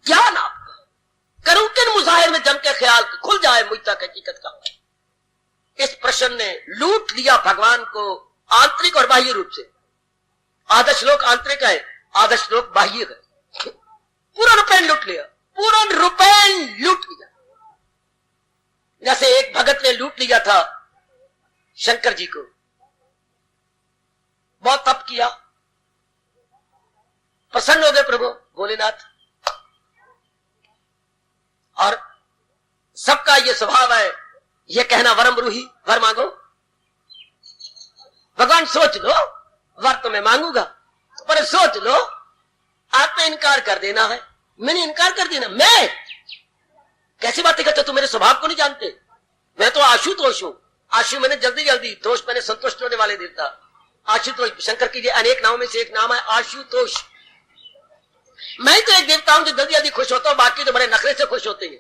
ज्ञान आपका, करूं किन मुजाहिर में जम के ख्याल खुल जाए मुझ तक हकीकत का। इस प्रश्न ने लूट लिया भगवान को आंतरिक और बाह्य रूप से। आधा श्लोक आंतरिक है, आधा श्लोक बाह्य है। पूरा रुपैन लूट लिया, पूरा रुपैन लूट लिया। जैसे एक भगत ने लूट लिया था शंकर जी को, बहुत तप किया, प्रसन्न हो गए प्रभु भोलेनाथ। और सबका ये स्वभाव है, ये कहना वरम ब्रूहि, वर मांगो। भगवान सोच लो, वर तो मैं मांगूंगा, पर सोच लो, आपने इनकार कर देना है। मैंने इनकार कर देना, मैं कैसी बातें करते हो, तुम मेरे स्वभाव को नहीं जानते। मैं तो आशुतोष हूं। आशु मैंने जल्दी जल्दी, दोष मैंने संतुष्ट होने वाले देवता। आशुतोष शंकर की अनेक नामों में से एक नाम है आशुतोष। मैं तो एक देवता हूं जो जल्दी जल्दी खुश होता हूं, बाकी तो बड़े नखरे से खुश होते हैं।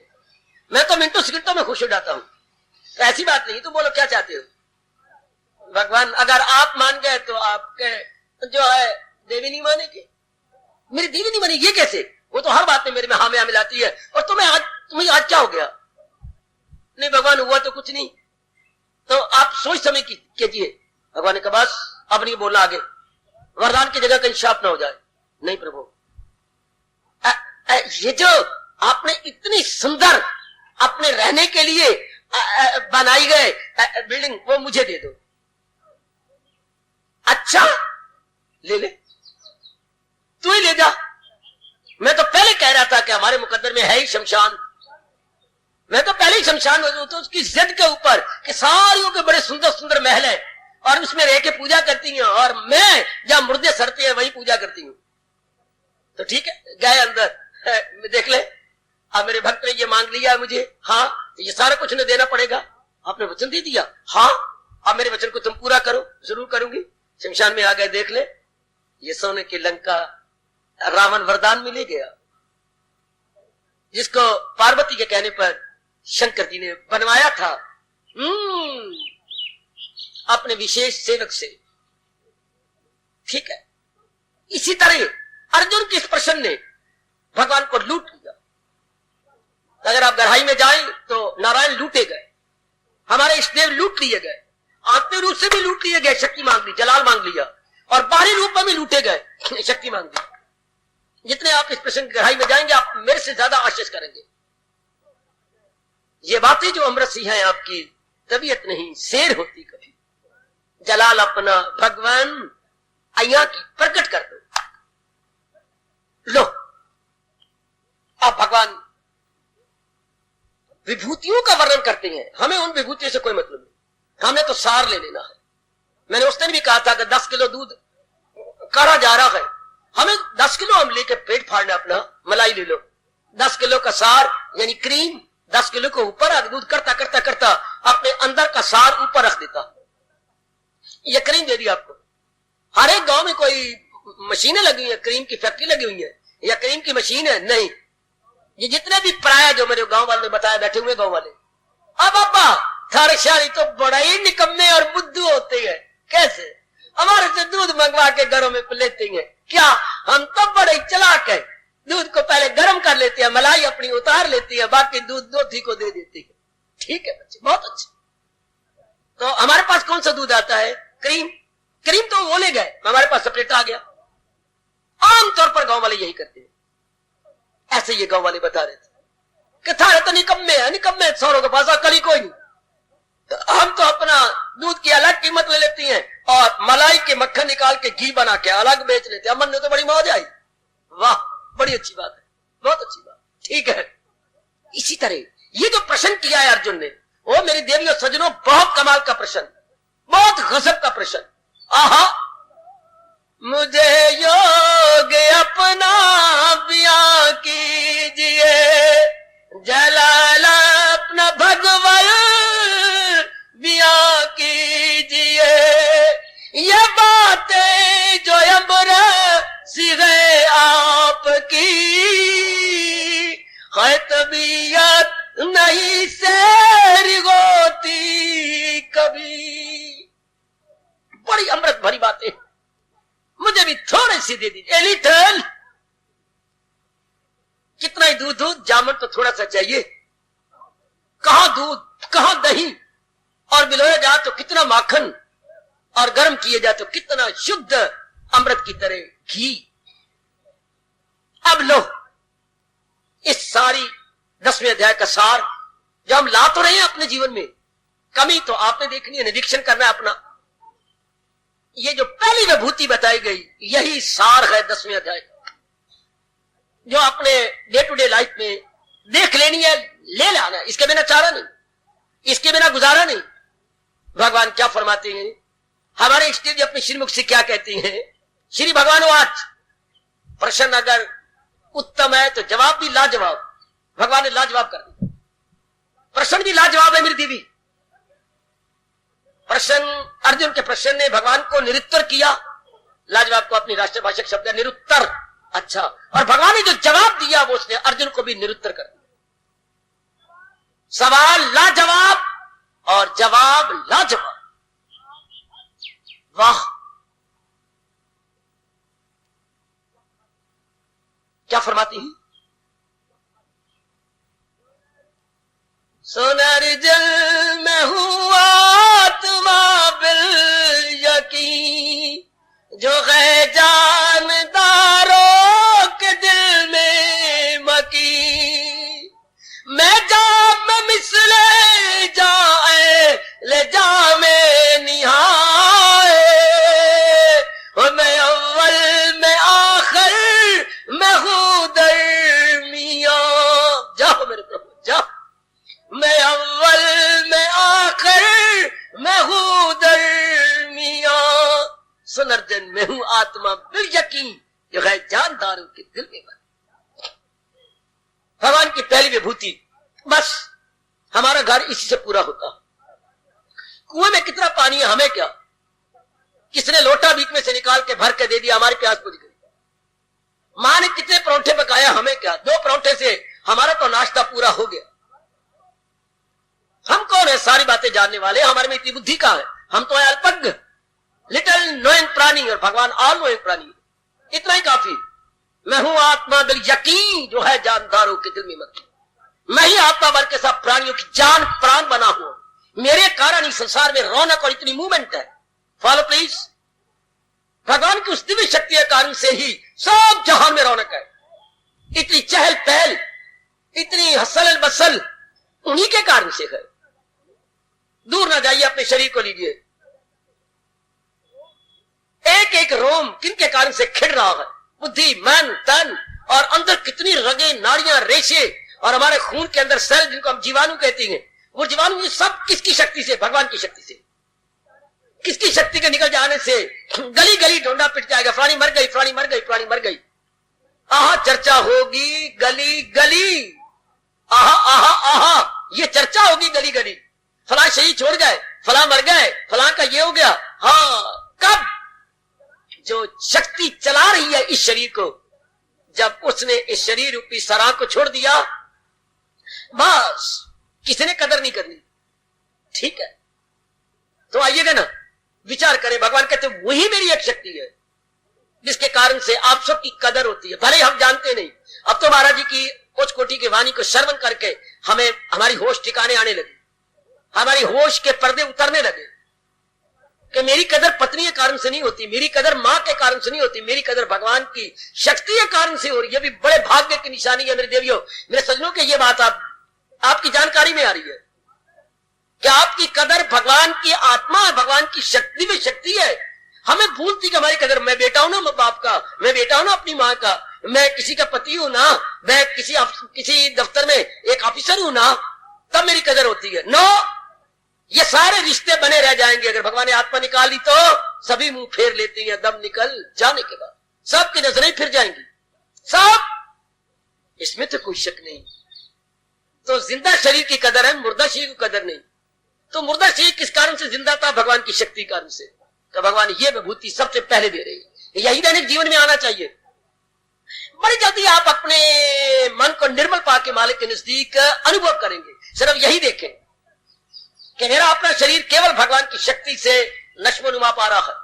मैं तो मिनटों सेकंडों में खुश हो जाता हूं। तो ऐसी बात नहीं, तो बोलो क्या चाहते हो। भगवान अगर आप मान गए तो आपके जो है देवी नहीं मानेगी, मेरी देवी नहीं मानेगी, ये कैसे। वो तो हर बात में मेरे में हाँ में हाँ मिलाती है। और तुम्हें आज क्या हो गया। नहीं भगवान हुआ तो कुछ नहीं, तो आप सोच समझ कीजिए। भगवान ने कहा बस अब नहीं बोलना आगे, वरदान की जगह कहीं शाप ना हो जाए। नहीं प्रभु, ये जो आपने इतनी सुंदर अपने रहने के लिए बनाई गए बिल्डिंग, वो मुझे दे दो। अच्छा ले ले, तू ही ले जा। मैं तो पहले कह रहा था कि हमारे मुकद्दर में है ही शमशान। मैं तो पहले ही शमशान तो उसकी जिद के ऊपर कि सारियों के बड़े सुंदर सुंदर महल है और उसमें रह के पूजा करती हैं, और मैं जहां मुर्दे सड़ते हैं वही पूजा करती हूं। तो ठीक है, गए अंदर, देख ले अब मेरे भक्त ने ये मांग लिया मुझे, हाँ तो ये सारा कुछ उन्हें देना पड़ेगा। आपने वचन दे दिया, हाँ अब मेरे वचन को तुम पूरा करो। जरूर करूंगी। शमशान में आ गए, देख ले ये सोने की लंका रावण वरदान मिले गया, जिसको पार्वती के कहने पर शंकर जी ने बनवाया था अपने विशेष सेवक से। ठीक है, इसी तरह अर्जुन के इस प्रश्न ने भगवान को लूट लिया। अगर आप गहराई में जाएं तो नारायण लूटे गए, हमारे इष्टदेव लूट लिए गए, आत्मीय रूप से भी लूट लिए गए, शक्ति मांग ली, जलाल मांग लिया, और बाहरी रूप में भी लूटे गए, शक्ति मांग ली। जितने आप इस प्रश्न की गहराई में जाएंगे आप मेरे से ज्यादा आशीष करेंगे। ये बातें जो अमृत सी हैं, आपकी तबीयत नहीं शेर होती कभी। जलाल अपना भगवान अया की प्रकट कर दो। लो अब भगवान विभूतियों का वर्णन करते हैं, हमें उन विभूतियों से कोई मतलब नहीं, हमें तो सार ले लेना है। मैंने उस दिन भी कहा था कि 10 किलो दूध काढ़ा जा रहा है, हमें 10 किलो हम लेके पेट फाड़ना अपना, मलाई ले लो। 10 किलो का सार यानी क्रीम 10 किलो को ऊपर रख, दूध करता करता करता अपने अंदर का सार ऊपर रख देता। ये क्रीम दे दी आपको। हर एक गांव में कोई मशीनें लगी हुई है, क्रीम की फैक्ट्री लगी हुई है या क्रीम की मशीन है, नहीं। ये जितने भी पराया जो मेरे गांव वाले ने बताया, बैठे हुए गांव वाले, अब अब्बा थारे शारी तो बड़ा ही निकम्मे और बुद्धू होते हैं। कैसे हमारे से दूध मंगवा के घरों में लेते हैं, क्या हम तो बड़े चालाक है। दूध को पहले गर्म कर लेते हैं, मलाई अपनी उतार लेती है, बाकी दूध दोधी को दे देती है। ठीक है बच्चे, बहुत अच्छे। तो हमारे पास कौन सा दूध आता है, क्रीम। क्रीम तो वो ले गए, हमारे पास सेपरेट आ गया। आमतौर पर गांव वाले यही करते हैं। ऐसे ये गांव वाले बता रहे थे कि थारे तो निकम्मे है, निकम्मे सौरों के पास अकल ही कोई नहीं। तो हम तो अपना दूध की अलग कीमत ले लेती हैं और मलाई के मक्खन निकाल के घी बना के अलग बेच लेते हैं। अमन ने तो बड़ी मौज आई, वाह बड़ी अच्छी बात है, बहुत अच्छी बात। ठीक है, इसी तरह ये जो प्रश्न किया है अर्जुन ने, वो मेरी देवी और सज्जनों बहुत कमाल का प्रश्न, बहुत गजब का प्रश्न। आहा, मुझे योग अपना बिया कीजिए, जलाल अपना भगवान बिया कीजिए। ये बातें जो अमृत है आपकी, है तबीयत नहीं सैर होती कभी। बड़ी अमृत भरी बातें, मुझे भी थोड़ी सी दे दीजिए, लिटल। कितना ही दूध जामुन तो थोड़ा सा चाहिए। कहां दूध कहां दही, और मिलाया जाए तो कितना माखन, और गर्म किए जाए तो कितना शुद्ध अमृत की तरह घी। अब लो इस सारी 10वें अध्याय का सार जो हम ला तो रहे हैं अपने जीवन में, कमी तो आपने देखनी है, निरीक्षण करना है अपना। ये जो पहली विभूति बताई गई यही सार है 10वें अध्याय का, जो अपने डे टू डे लाइफ में देख लेनी है, ले लाना है। इसके बिना चारा नहीं, इसके बिना गुजारा नहीं। भगवान क्या फरमाते हैं, हमारे इष्टदेव अपने श्रीमुख से क्या कहते हैं। श्री भगवान आज प्रश्न अगर उत्तम है तो जवाब भी लाजवाब। भगवान ने लाजवाब कर दिया। प्रश्न भी लाजवाब है मेरी देवी। प्रश्न, अर्जुन के प्रश्न ने भगवान को निरुत्तर किया। लाजवाब को अपनी राष्ट्रभाषक शब्द है निरुत्तर। अच्छा, और भगवान ने जो जवाब दिया वो उसने अर्जुन को भी निरुत्तर कर दिया। सवाल लाजवाब और जवाब लाजवाब। वाह, क्या फरमाती है? सोनर जल में हूँ आत्मा बिल यकीन, जो है जानदारों के दिल में मकी। मैं जाम में मिसले जाए ले जा में निहाए, और मैं अव्वल में आखिर मैं हूँ दरमिया। जाओ मेरे प्रभु जाओ, मैं अव्वल में आखिर मैं हूँ दरमिया। सुन अर्जुन, मैं हूँ आत्मा बिल यकीन, जो है जानदारों के दिल में बनी। भगवान की पहली विभूति, बस हमारा घर इसी से पूरा होता। कुएं में कितना पानी है हमें क्या, किसने लोटा बीच में से निकाल के भर के दे दिया, हमारी प्यास बुझ गई। मां ने कितने परोठे पकाया हमें क्या, 2 परोठे से हमारा तो नाश्ता पूरा हो गया। हम कौन है सारी बातें जानने वाले, हमारे में इतनी बुद्धि कहां है? हम तो है अल्पज्ञ, लिटिल नोइंग प्राणी, और भगवान ऑल नोइंग प्राणी। इतना ही काफी। मैं हूं आत्मा बिल यकीन, जो है जानदारों के दिल में मत। मैं ही आत्मा भर के सब प्राणियों की जान प्राण बना हुआ। मेरे कारण ही संसार में रौनक और इतनी मूवमेंट है। Follow please. भगवान की उस दिव्य शक्ति के कारण से ही सब जहान में रौनक है। इतनी चहल पहल, इतनी हसल बसल उन्हीं के कारण से है। दूर ना जाइए, अपने शरीर को लीजिए। एक एक रोम किन के कारण से खिड़ रहा है। बुद्धि, मन, तन, और अंदर कितनी रगे, नाड़ियां, रेशे, और हमारे खून के अंदर सेल जिनको हम जीवाणु कहते हैं, वो जीवाणु ये सब किसकी शक्ति से? भगवान की शक्ति से। किसकी शक्ति के निकल जाने से गली गली ढोंडा पिट जाएगा, फलानी मर गई, फलानी मर गई, फलानी मर गई। आहा चर्चा होगी गली गली, आहा आहा आहा ये चर्चा होगी गली गली। फलां शहीद छोड़ गए, फलां मर गए, फलां का ये हो गया। हाँ, कब? जो शक्ति चला रही है इस शरीर को, जब उसने इस शरीर रूपी सराह को छोड़ दिया, बस किसी ने कदर नहीं करनी। ठीक है, तो आइएगा ना, विचार करें। भगवान कहते वही मेरी एक शक्ति है जिसके कारण से आप सबकी कदर होती है, भले हम जानते नहीं। अब तो महाराज जी की उच्च कोटि की वाणी को श्रवण करके हमें हमारी होश ठिकाने आने लगी, हमारी होश के पर्दे उतरने लगे कि मेरी कदर पत्नी के कारण से नहीं होती, मेरी कदर मां के कारण से नहीं होती, मेरी कदर भगवान की शक्ति के कारण से हो रही है। भी बड़े भाग्य की निशानी है मेरे देवियों, मेरे सज्जनों के। ये बात आपकी जानकारी में आ रही है कि आपकी कदर भगवान की आत्मा है, भगवान की शक्ति में शक्ति है। हमें भूलती कि हमारी कदर, मैं बेटा हूं ना बाप का, मैं बेटा हूं ना अपनी मां का, मैं किसी का पति हूं ना, मैं किसी दफ्तर में एक ऑफिसर हूं ना, तब मेरी कदर होती है। नो, ये सारे रिश्ते बने रह जाएंगे। अगर भगवान ने आत्मा निकाली तो सभी मुंह फेर लेती हैं दम निकल जाने के बाद, सबकी नजरें फिर जाएंगी सब, इसमें तो कोई शक नहीं। तो जिंदा शरीर की कदर है, मुर्दा शरीर की कदर नहीं। तो मुर्दा शरीर किस कारण से जिंदा था? भगवान की शक्ति कारण से। तो भगवान ये विभूति सबसे पहले दे रही है। यही दैनिक जीवन में आना चाहिए। बड़ी जल्दी आप अपने मन को निर्मल पाके मालिक के नजदीक अनुभव करेंगे। सिर्फ यही देखें कि मेरा अपना शरीर केवल भगवान की शक्ति से नश्मोनुमा पा रहा है।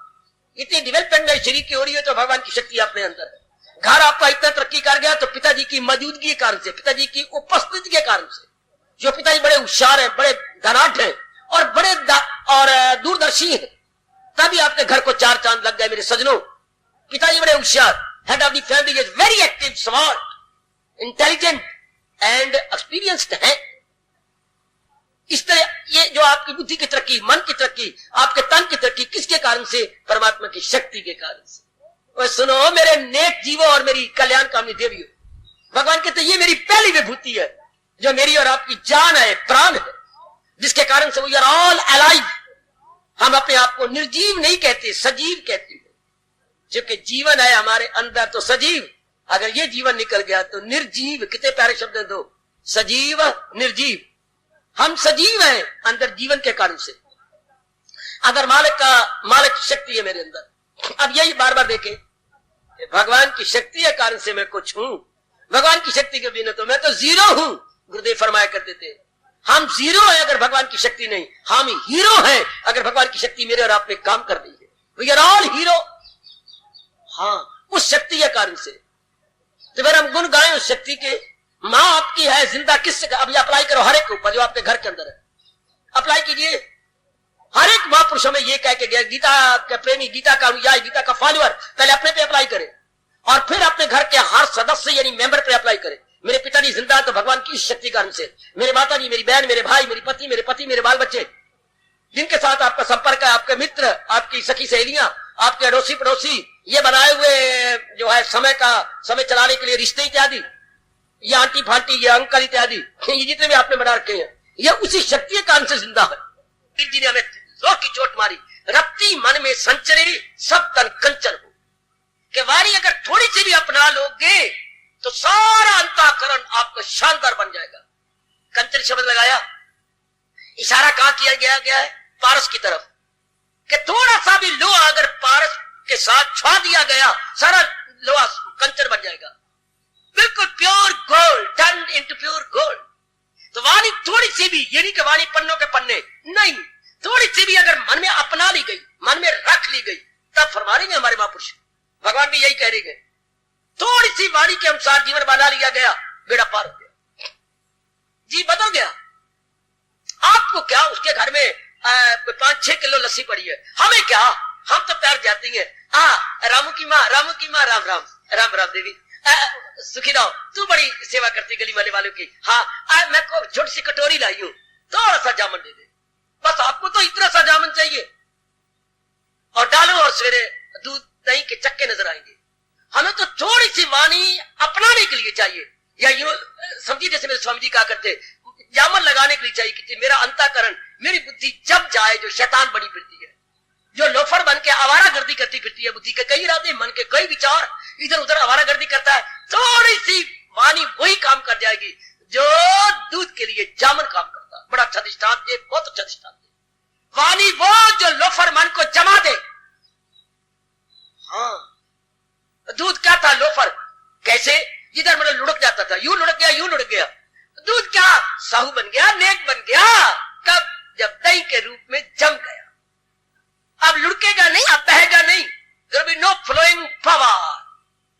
इतनी डेवलपमेंट मेरे शरीर की हो रही है तो भगवान की शक्ति अपने अंदर है। घर आपका इतना तरक्की कर गया तो पिताजी की मौजूदगी के कारण से, पिताजी की उपस्थिति के कारण से। जो पिताजी बड़े होशियार हैं, बड़े धनाढ़ हैं और बड़े और दूरदर्शी हैं, तभी आपके घर को 4 चांद लग गए मेरे सजनों। पिताजी बड़े होशियार, head of the family is very active, smart, intelligent and experienced है। इस तरह ये जो आपकी बुद्धि की तरक्की, मन की तरक्की, आपके तन की तरक्की किसके कारण से? परमात्मा की शक्ति के कारण से। और सुनो मेरे नेक जीवों और मेरी कल्याण कामनी देवियों, भगवान कहते ये मेरी पहली विभूति है जो मेरी और आपकी जान है, प्राण है, जिसके कारण से वी आर ऑल अलाइव। हम अपने आप को निर्जीव नहीं कहते, सजीव कहते हैं। क्योंकि जीवन है हमारे अंदर तो सजीव, अगर ये जीवन निकल गया तो निर्जीव। कितने प्यारे शब्द हैं दो, सजीव निर्जीव। हम सजीव हैं अंदर जीवन के कारण से। अगर मालिक की शक्ति है मेरे अंदर, अब यही बार बार देखें, भगवान की शक्ति के कारण से मैं कुछ हूं, भगवान की शक्ति के बिना तो मैं तो जीरो हूं। गुरुदेव फरमाया करते थे, हम जीरो हैं अगर भगवान की शक्ति नहीं, हम हीरो हैं अगर भगवान की शक्ति मेरे और आप पे काम कर रही है। We are all hero. हाँ, उस शक्ति के कारण से तो फिर हम गुण गाएं उस शक्ति के। मां आपकी है, जिंदा किससे? अभी अप्लाई करो हर एक के ऊपर जो आपके घर के अंदर है, अप्लाई कीजिए। हर एक महापुरुषों में ये कह के गया, गीता का प्रेमी, गीता का अनुयायी, गीता का फॉलोअर पहले अपने पे अप्लाई करे और फिर अपने घर के हर सदस्य यानी मेंबर पे अप्लाई करे। मेरे पिताजी जिंदा है तो भगवान की शक्ति कारण से, मेरे माताजी, मेरी बहन, मेरे भाई, मेरे पति, मेरे बाल बच्चे, जिनके साथ आपका संपर्क है, आपके मित्र, आपकी सखी सहेलियां, आपके अड़ोसी पड़ोसी, ये बनाए हुए जो है समय चलाने के लिए रिश्ते इत्यादि, ये आंटी फांटी, ये अंकल इत्यादि, ये जितने भी आपने बना रखे हैं, ये उसी शक्ति के कारण से जिंदा है। जी ने हमें जोर की चोट मारी, रत्ती मन में संचरी सब तन कंचन हो, कि वाणी अगर थोड़ी सी भी अपना लोगे तो सारा अंतःकरण आपका शानदार बन जाएगा। कंचन शब्द लगाया, इशारा कहां किया गया है? पारस की तरफ, कि थोड़ा सा भी लोहा अगर पारस के साथ छुआ दिया गया, सारा लोहा कंचन बन जाएगा, बिल्कुल pure gold, turn into pure gold. तो वाणी थोड़ी सी भी, ये नहीं कि वाणी पन्नों के पन्ने नहीं, थोड़ी सी भी अगर मन में अपना ली गई, मन में रख ली गई, तब फरमा रहे हमारे महापुरुष, भगवान भी यही कह रहे हैं, थोड़ी सी वाणी के अनुसार जीवन बना लिया गया, बेड़ा पार हो गया, जी बदल गया। आपको क्या, उसके घर में 5-6 किलो लस्सी पड़ी है, हमें क्या, हम तो प्यार जाती हैं, रामू की माँ राम राम देवी, सुखी रहो, तू बड़ी सेवा करती गली वाले वालों की, हाँ मैं को छोटी सी कटोरी लाई हूं, थोड़ा सा जामन दे दे, बस आपको तो इतना सा जामन चाहिए, और डालो और सवेरे दूध दही के चक्के नजर आएंगे। हमें तो थोड़ी सी वाणी अपनाने के लिए चाहिए, या यूं समझिए जैसे मेरे स्वामी जी कहा करते, जामन लगाने के लिए चाहिए कि मेरा अंतःकरण, मेरी बुद्धि जब जाए, जो शैतान बनी फिरती है, जो लोफर बन के आवारागर्दी करती फिरती है, बुद्धि के कई इरादे, मन के कई विचार, इधर उधर आवारागर्दी करता है, थोड़ी सी वाणी वही काम कर जाएगी जो दूध के लिए जामन काम करता है। बड़ा अच्छा दृष्टांत दे, बहुत अच्छा दृष्टांत दे। वाणी वो जो लोफर मन को जमा दे। हाँ, दूध क्या था? लोफर। कैसे? जिधर मतलब लुढ़क जाता था, यूं लुढ़क गया, यूं लुढ़क गया, दूध क्या साहू बन गया, नेक बन गया, कब? जब दही के रूप में जम गया। अब लुढ़केगा नहीं, अब बहेगा नहीं, there will be no flowing power।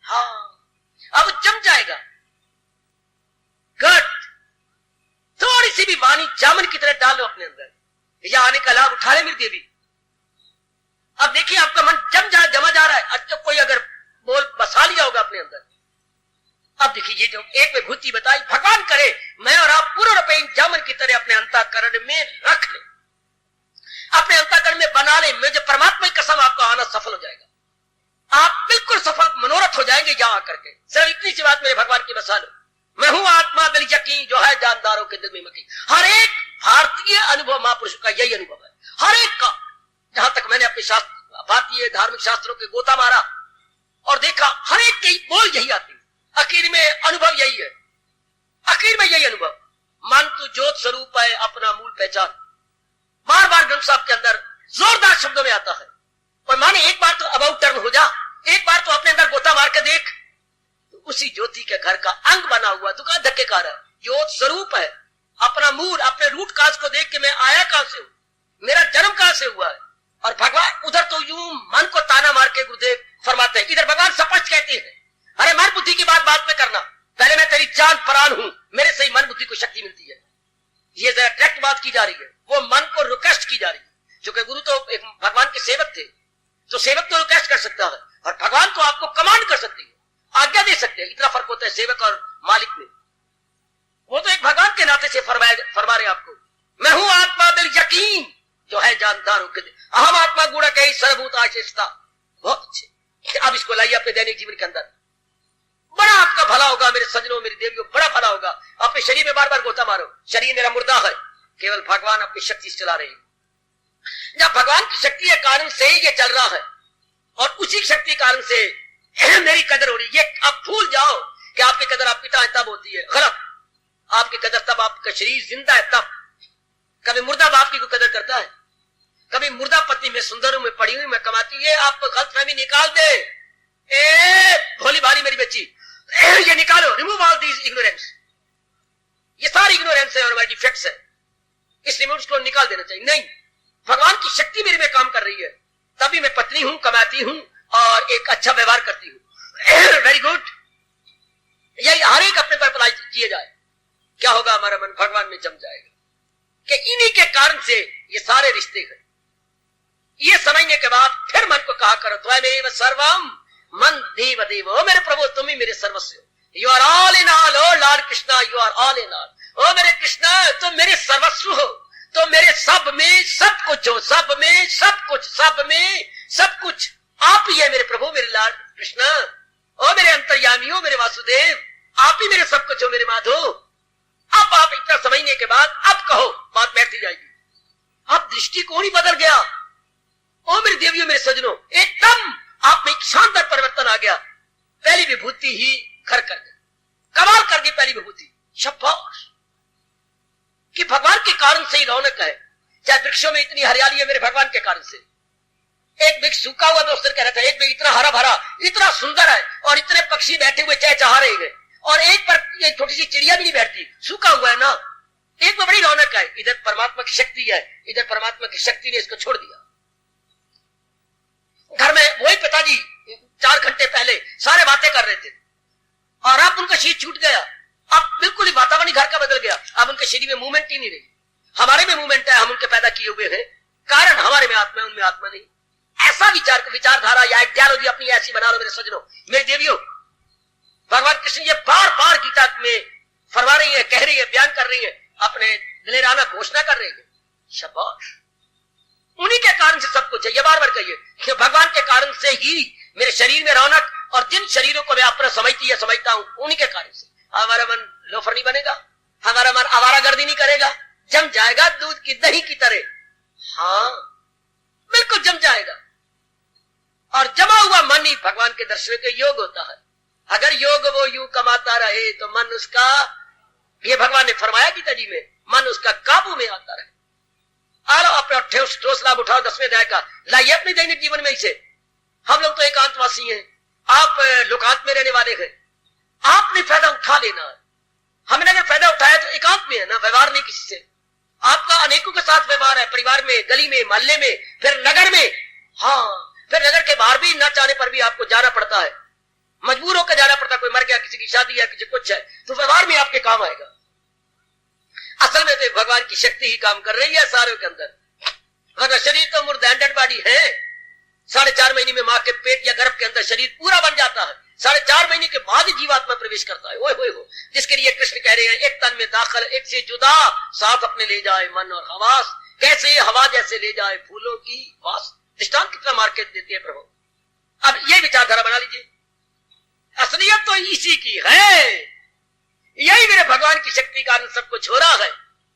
हाँ, अब जम जाएगा। गुड, थोड़ी सी भी वाणी जामन की तरह डालो अपने अंदर, या आने का लाभ उठा ले मेरी देवी। अब देखिए आपका मन जमा जा रहा है, अच्छा कोई अगर बोल बसा लिया होगा अपने अंदर। अब देखिए ये जो एक विभूति बताई, भगवान करे मैं और आप पूर्ण रूप जामन की तरह अपने अंतःकरण में रख ले, अपने अंतःकरण में बना ले, मुझे परमात्मा की कसम आपका आना सफल हो जाएगा, आप बिल्कुल सफल मनोरथ हो जाएंगे यहां आकर के। सिर्फ इतनी सी बात मेरे भगवान की बसा लो, मैं हूं आत्मा बिल यकीन जो है जानदारों के दिल में मकी। हर एक भारतीय अनुभव महापुरुष का यही अनुभव है, हर एक का। जहां तक मैंने अपने शास्त्र, भारतीय धार्मिक शास्त्रों के गोता मारा और देखा, हर एक के बोल यही आती है, आखिर में अनुभव यही है, आखिर में यही अनुभव, मन तू ज्योत स्वरूप है अपना मूल पहचान। बार बार ग्रंथ साहब के अंदर जोरदार शब्दों में आता है, और माने एक बार तो अबाउट टर्न हो जा, एक बार तो अपने अंदर गोता मार के देख, तो उसी ज्योति के घर का अंग बना हुआ तू कहा धक्केकार है, ज्योत स्वरूप है, अपना मूल, अपने रूट काज को देख के मैं आया कहां से हूं, मेरा जन्म कहां से हुआ है। और भगवान उधर तो यूं मन को ताना मार के गुरुदेव फरमाते हैं, इधर भगवान स्पष्ट कहते हैं, अरे मन बुद्धि की बात में करना, पहले मैं तेरी जान प्राण हूं, मेरे से ही मन बुद्धि को शक्ति मिलती है। ये जरा डायरेक्ट बात की जा रही है, वो मन को रिक्वेस्ट की जा रही है, क्योंकि गुरु तो एक भगवान के सेवक थे, तो सेवक तो रिक्वेस्ट कर सकता है, और भगवान तो आपको कमांड कर सकती है, आज्ञा दे सकते हैं। इतना फर्क होता है सेवक और मालिक में। वो तो एक भगवान के नाते से फरमा रहे आपको, मैं हूं आत्मा बिल यकीन जो है जानदार हो, अहम आत्मा गुण कही सर्वभूत आशेषता। बहुत अच्छे, अब इसको लाइए अपने दैनिक जीवन के अंदर, बड़ा आपका भला होगा मेरे सज्जनों, मेरी देवियों, बड़ा भला होगा। अपने शरीर में बार बार गोता मारो, शरीर मेरा मुर्दा है, केवल भगवान अपनी शक्ति से चला रहे हैं। जब भगवान की शक्ति के कारण से ही ये चल रहा है, और उसी शक्ति कारण से मेरी कदर हो रही है। ये आप भूल जाओ कि आपकी कदर आप पिता है तब होती है, गलत। आपकी कदर तब आपका शरीर जिंदा है तब, कभी मुर्दा बाप की कोई कदर करता है? कभी मुर्दा पत्नी में सुंदर हूं, मैं पड़ी हुई, मैं कमाती है, आप गलतफहमी निकाल दे। ए भोली भाली मेरी बच्ची, ये निकालो, रिमूव ऑल दीज इग्नोरेंस। ये सारी इग्नोरेंस है और हमारी डिफेक्ट्स है, इसलिए मैं उसको निकाल देना चाहिए। नहीं, भगवान की शक्ति मेरे में काम कर रही है, तभी मैं पत्नी हूं, कमाती हूं और एक अच्छा व्यवहार करती हूं। Very good. यही हर एक अपने पर अप्लाई किए जाए, क्या होगा? हमारा मन भगवान में जम जाएगा कि इन्हीं के कारण से ये सारे रिश्ते हैं। ये समझने के बाद फिर मन को कहा करो, त्वमेव सर्वम मन देव देव, ओ मेरे प्रभु तुम ही मेरे सर्वस्व हो, you are all in all, oh lord Krishna you are all in all, ओ मेरे कृष्णा तुम मेरे सर्वस्व हो, तो मेरे सब में सब कुछ हो, सब में सब कुछ, सब में सब कुछ आप ही है मेरे प्रभु, मेरे लॉर्ड कृष्णा, ओ मेरे अंतर्यामी हो, मेरे वासुदेव, आप ही मेरे सब कुछ हो, मेरे माधो। अब आप इतना समझने के बाद अब कहो, बात बैठती जाएगी। अब दृष्टिकोण ही बदल गया। ओ मेरे देवियों, मेरे सजनों, एकदम आप में एक शानदार परिवर्तन आ गया। पहली विभूति ही घर कर गई, कमाल कर गई पहली विभूति। शाबाश, कि भगवान के कारण से ही रौनक है। चाहे वृक्षों में इतनी हरियाली है, मेरे भगवान के कारण से। एक वृक्ष सूखा हुआ, मैं उस दिन कह रहा था, एक वृक्ष इतना हरा भरा, इतना सुंदर है, और इतने पक्षी बैठे हुए चहचहा रहे हैं, और एक पर ये छोटी सी चिड़िया भी नहीं बैठती, सूखा हुआ है ना। एक में बड़ी रौनक है। इधर परमात्मा की शक्ति है, इधर परमात्मा की शक्ति ने इसको छोड़ दिया। घर में वही पिताजी 4 घंटे पहले सारे बातें कर रहे थे, और अब उनका शरीर छूट गया। अब बिल्कुल ही वातावरण घर का बदल गया। अब उनके शरीर में मूवमेंट ही नहीं रही। हमारे में मूवमेंट है, हम उनके पैदा किए हुए हैं, कारण हमारे में आत्मा है, उनमें आत्मा नहीं। ऐसा विचारधारा या आइडियोलॉजी अपनी ऐसी बना लो मेरे सजनों, मेरे देवियों। भगवान कृष्ण ये बार बार गीता में फरमा रही है, कह रही है, बयान कर रही है, अपने दिलेराना घोषणा कर रही है। शाबाश, उन्हीं के कारण से सब कुछ है। ये बार बार कहिए कि भगवान के कारण से ही मेरे शरीर में रौनक, और जिन शरीरों को मैं अपना समझता हूं, उन्हीं के कारण से हमारा मन लोफर नहीं बनेगा, हमारा मन आवारागर्दी नहीं करेगा, जम जाएगा दूध की दही की तरह। हाँ, बिल्कुल जम जाएगा। और जमा हुआ मन ही भगवान के दर्शन के योग होता है। अगर योग वो यूं कमाता रहे तो मन उसका, ये भगवान ने फरमाया गीता जी में, मन उसका काबू में आता रहे। आलो अपने ठोस लाभ उठाओ 10वें अध्याय का, लाइए अपने दैनिक जीवन में इसे। हम लोग तो एकांतवासी हैं, आप लोकांत में रहने वाले हैं, आपने फायदा उठा लेना है। हमने अगर फायदा उठाया तो एकांत में है ना, व्यवहार नहीं किसी से। आपका अनेकों के साथ व्यवहार है, परिवार में, गली में, मोहल्ले में, फिर नगर में। हाँ, फिर नगर के बाहर भी न चाहने पर भी आपको जाना पड़ता है, मजबूर होकर जाना पड़ता है। कोई मर गया, किसी की शादी है, किसी कुछ है, तो व्यवहार में आपके काम आएगा। असल में तो भगवान की शक्ति ही काम कर रही है सारों के अंदर, वरना शरीर तो मुर्दा डेड बॉडी है। 4.5 महीने में मां के पेट या गर्भ के अंदर शरीर पूरा बन जाता है, 4.5 महीने के बाद ही जीवात्मा प्रवेश करता है। ओए होए हो, जिसके लिए कृष्ण कह रहे हैं, एक तन में दाखिल एक से जुदा, साथ अपने ले जाए मन और हवास, कैसे हवा जैसे ले जाए फूलों की वास। दृष्टांत कितना मार्केट देती है प्रभु। अब ये विचारधारा बना लीजिए, असलियत तो इसी की है। यही मेरे भगवान की शक्ति कारण सब कुछ हो रहा है।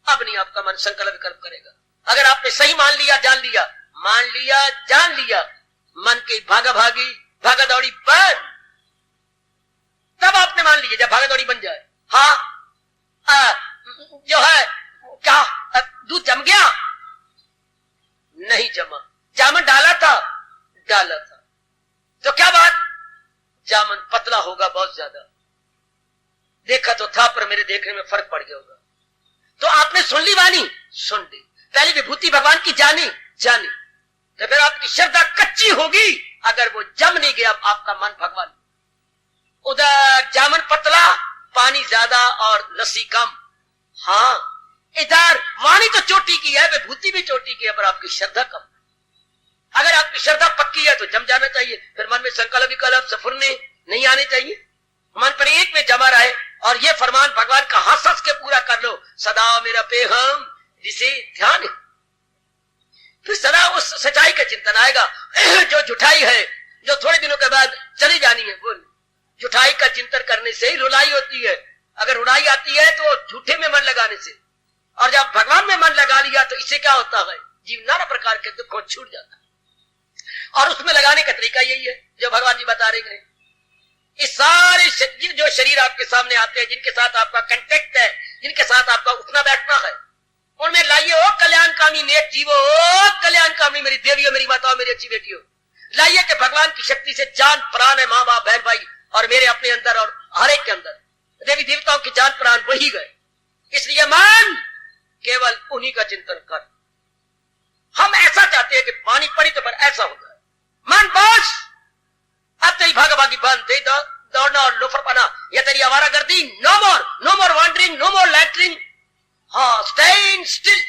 अब नहीं आपका मन संकल्प विकल्प करेगा। अगर आपने सही मान लिया, जान लिया, मान लिया, जान लिया, मन की भागा भागी भागा दौड़ी बन, तब आपने मान लीजिए, जब भागा दौड़ी बन जाए, हाँ जो है क्या दूध जम गया? नहीं जमा, जामन डाला था, तो क्या बात, जामन पतला होगा बहुत ज्यादा। देखा तो था, पर मेरे देखने में फर्क पड़ गया होगा। तो आपने सुन ली वाणी, सुन ली, पहली विभूति भगवान की जानी, तो फिर आपकी श्रद्धा कच्ची होगी अगर वो जम नहीं गया आपका मन भगवान। उधर जामन पतला, पानी ज्यादा और लस्सी कम। हाँ, इधर वाणी तो चोटी की है, विभूति भी चोटी की है, पर आपकी श्रद्धा कम। अगर आपकी श्रद्धा पक्की है तो जम जाना चाहिए, फिर मन में संकल्प विकल्प सफुरने नहीं आने चाहिए, मन पर एक में जमा रहे। और ये फरमान भगवान का हंस हंस के पूरा कर लो, सदा मेरा पेहम जिसे ध्यान, फिर सदा उस सच्चाई का चिंतन आएगा। जो झुठाई है, जो थोड़े दिनों के बाद चली जानी है, वो झुठाई का चिंतन करने से ही रुलाई होती है। अगर रुलाई आती है तो झूठे में मन लगाने से, और जब भगवान में मन लगा लिया तो इससे क्या होता है, जीव नाना प्रकार के दुखों छूट जाता है। और उसमें लगाने का तरीका यही है जो भगवान जी बता रहे हैं। इस सारे जो शरीर आपके सामने आते हैं, जिनके साथ आपका कांटेक्ट है, जिनके साथ आपका उठना बैठना है, उनमें लाइए ओ कल्याणकामी नेक जीवो, ओ कल्याणकामी मेरी देवियों, मेरी माताओं, मेरी अच्छी बेटियों, लाइए कि भगवान की शक्ति से जान प्राण है, माँ बाप बहन भाई और मेरे अपने अंदर और हर एक के अंदर देवी देवताओं की जान प्राण वही गए। इसलिए मन केवल उन्हीं का चिंतन कर। हम ऐसा चाहते हैं कि पानी पड़ी तो पर ऐसा हो जाए। मन बस अब तेरी भागाभागी बंद, तेरी दौड़ना और लोफरपना या तेरी आवारागर्दी, नो मोर वॉन्डरिंग, नो मोर लैटरिंग, हाँ स्टैंड स्टिल।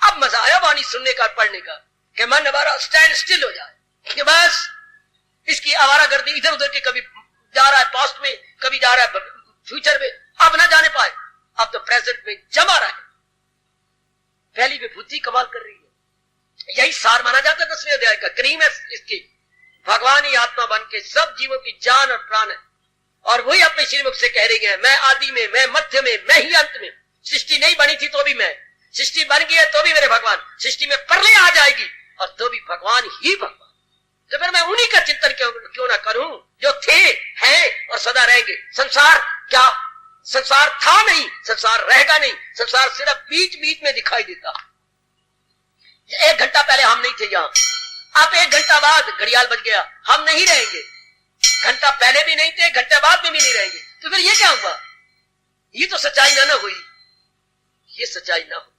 अब मजा आया वाणी सुनने का पढ़ने का कि मन हमारा स्टैंड स्टिल हो जाए कि बस इसकी आवारागर्दी इधर उधर की, कभी जा रहा है पास्ट में, कभी जा रहा है फ्यूचर में, अब ना जाने पाए, अब तो प्रेजेंट में जमा रहा है। पहली विभूति कमाल कर रही है। यही सार माना जाता है 10वें अध्याय का। क्रीम है इसकी, भगवान ही आत्मा बन के सब जीवों की जान और प्राण है। और वही अपने श्रीमुख से कह रही है, मैं आदि में, मैं मध्य में, मैं ही अंत में। सृष्टि नहीं बनी थी तो भी मैं, सृष्टि बन गई है तो भी मेरे भगवान, सृष्टि में प्रलय आ जाएगी और तो भी भगवान ही भगवान। तो फिर मैं उन्हीं का चिंतन क्यों ना करूं जो थे, हैं और सदा रहेंगे। संसार क्या, संसार था नहीं, संसार रहेगा नहीं, संसार सिर्फ बीच बीच में दिखाई देता। 1 घंटा पहले हम नहीं थे यहां, अब 1 घंटा बाद घड़ियाल बज गया, हम नहीं रहेंगे। घंटा पहले भी नहीं थे, घंटे बाद में भी नहीं रहेंगे। तो फिर ये क्या हुआ? ये तो सच्चाई ना हुई, ये सच्चाई ना हो।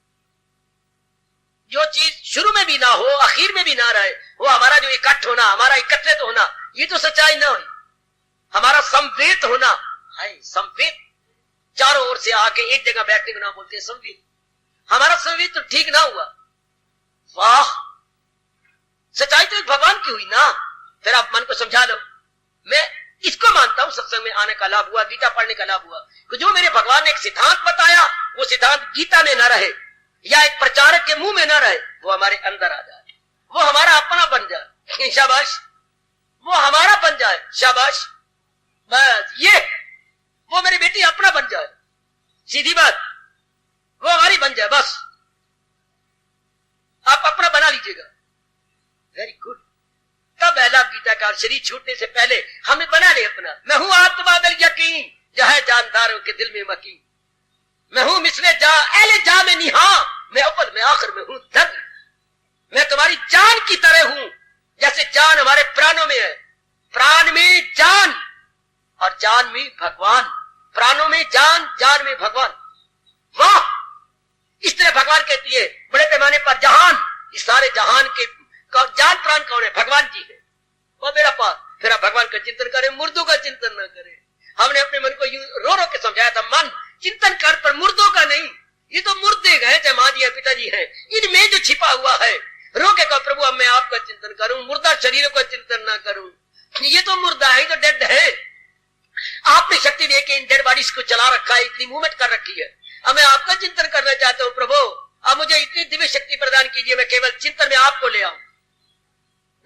जो चीज शुरू में भी ना हो, आखिर में भी ना रहे, वो हमारा जो इकट्ठ होना, हमारा एकत्रित होना, ये तो सच्चाई ना हुई। हमारा संवेद होना है, संवेद चारों ओर से आके एक जगह बैठने को ना बोलते हैं संवेद। हमारा संवेद तो ठीक ना हुआ। वाह, सच्चाई तो एक भगवान की हुई ना। फिर आप मन को समझा लो। मैं इसको मानता हूं सत्संग में आने का लाभ हुआ, गीता पढ़ने का लाभ हुआ कि जो मेरे भगवान ने एक सिद्धांत बताया, वो सिद्धांत गीता में न रहे या एक प्रचारक के मुंह में न रहे, वो हमारे अंदर आ जाए, वो हमारा अपना बन जाए। शाबाश, वो हमारा बन जाए, शाबाश। बस ये वो मेरी बेटी अपना बन जाए, सीधी बात, वो हमारी बन जाए, बस आप अपना बना लीजिएगा। Very good. तब पहला गीता का शरीर छूटने से पहले हमें बना ले अपना। मैं हूं आत्मादल यकीन, जहां जानदारों के दिल में मकीन। मैं हूं मिसले जा एले जा में निहा, मैं अव्वल में आखिर में हूं धन। मैं तुम्हारी जान की तरह हूं, जैसे जान हमारे प्राणों में है। प्राण में जान और जान में भगवान, प्राणों में जान, जान में भगवान। वाह, इस तरह भगवान कहती है बड़े पैमाने पर जहान, इस सारे जहान के जान प्राण कौन है? भगवान जी है, वो मेरा पास। फिर आप भगवान का चिंतन करें, मुर्दों का चिंतन न करें। हमने अपने मन को यूं रो रो के समझाया था, मन चिंतन कर पर मुर्दों का नहीं। ये तो मुर्दे गए, चाहे माँ जी है पिताजी है, इनमें जो छिपा हुआ है। रो के कहो प्रभु अब मैं आपका चिंतन करूं, मुर्दा शरीरों का चिंतन ना करूं। ये तो मुर्दा है, तो डेड है। आपने शक्ति दे के इन डेड बॉडीज को चला रखा है, इतनी मूवमेंट कर रखी है। अब मैं आपका चिंतन करना चाहता हूं प्रभु, अब मुझे इतनी दिव्य शक्ति प्रदान कीजिए, मैं केवल चिंतन में आपको ले आऊं।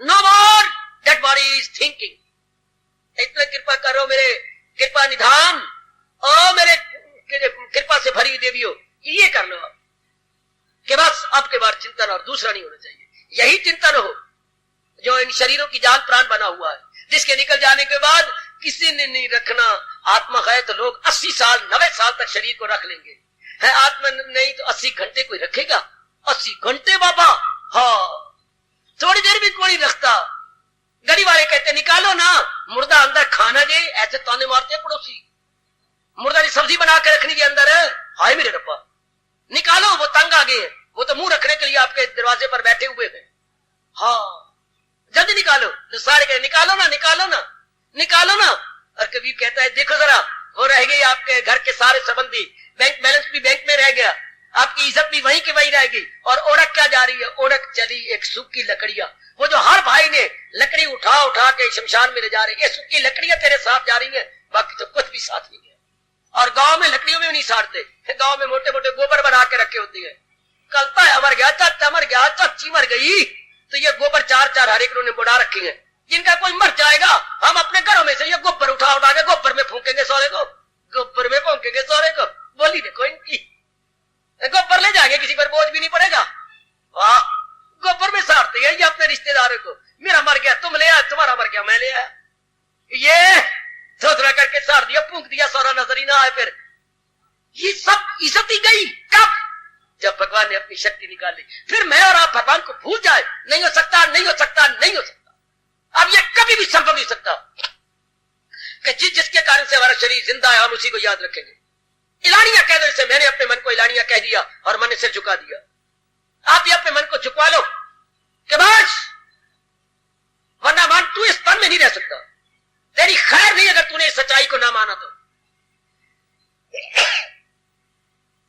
No more dead bodies thinking. इतना कृपा करो मेरे कृपा निधान, ओ मेरे कृपा से भरी देवियों, ये कर लो कि बस अब के बाद चिंतन और दूसरा नहीं होना चाहिए। यही चिंतन हो जो इन शरीरों की जान प्राण बना हुआ है, जिसके निकल जाने के बाद किसी ने नहीं रखना। आत्मा है तो लोग 80 साल 90 साल तक शरीर को रख लेंगे, है आत्मा नहीं तो 80 घंटे कोई रखेगा। 80 घंटे बाबा, हाँ थोड़ी देर भी कोई रखता। गली वाले कहते निकालो ना मुर्दा अंदर खाना जे, ऐसे ताने मारते हैं पड़ोसी। मुर्दा की सब्जी बना के रखनी के अंदर है, हाय मेरे रब्बा निकालो, वो तंग आ गए, वो तो मुंह रखने के लिए आपके दरवाजे पर बैठे हुए थे। हाँ जल्दी निकालो, तो सारे कहते निकालो ना निकालो ना निकालो ना। और कभी कहता है देखो जरा, वो रह गई आपके घर के सारे संबंधी, बैंक बैलेंस भी बैंक में रह गया, आपकी इज्जत भी वहीं की वहीं रहेगी। और ओढ़क क्या जा रही है? ओढ़क चली एक सूखी लकड़ियां। वो जो हर भाई ने लकड़ी उठा उठा के शमशान में ले जा रहे, ये सूखी लकड़ियां तेरे साथ जा रही है, बाकी तो कुछ भी साथ नहीं है। और गांव में लकड़ियों में नहीं साड़ते, गांव में मोटे मोटे गोबर बना के रखे होती है। कलता है मर गया, चाचा मर गया, चाची मर गई, तो ये गोबर 4-4 हर एक ने बुढ़ा रखी है। जिनका कोई मर जाएगा, हम अपने घरों में से ये गोबर उठा उठा के गोबर में फूकेंगे सारे को, गोबर में फूकेंगे सारे को। बोली देखो इनकी, गोबर ले जाएंगे, किसी पर बोझ भी नहीं पड़ेगा। वाह, गोबर में साड़ते हैं ये अपने रिश्तेदारों को। मेरा मर गया तुम ले आया, तुम्हारा मर गया मैं ले आया, ये सोचना करके साड़ दिया, फूंक दिया, सारा नजर ही ना आए। फिर ये सब इज्जत ही गई। कब? जब भगवान ने अपनी शक्ति निकाली, फिर मैं और आप भगवान को भूल जाए, नहीं हो सकता, नहीं हो सकता, नहीं हो सकता। अब ये कभी भी संभव नहीं सकता कि जिसके कारण से हमारा शरीर जिंदा है हम उसी को याद रखेंगे। इलानिया कह दो, जैसे मैंने अपने मन को इलानिया कह दिया और मन ने सिर झुका दिया। आप भी अपने मन को झुकवा लो कि बस, वरना मन तू इस तन में नहीं रह सकता, तेरी खैर नहीं अगर तूने इस सच्चाई को ना माना तो।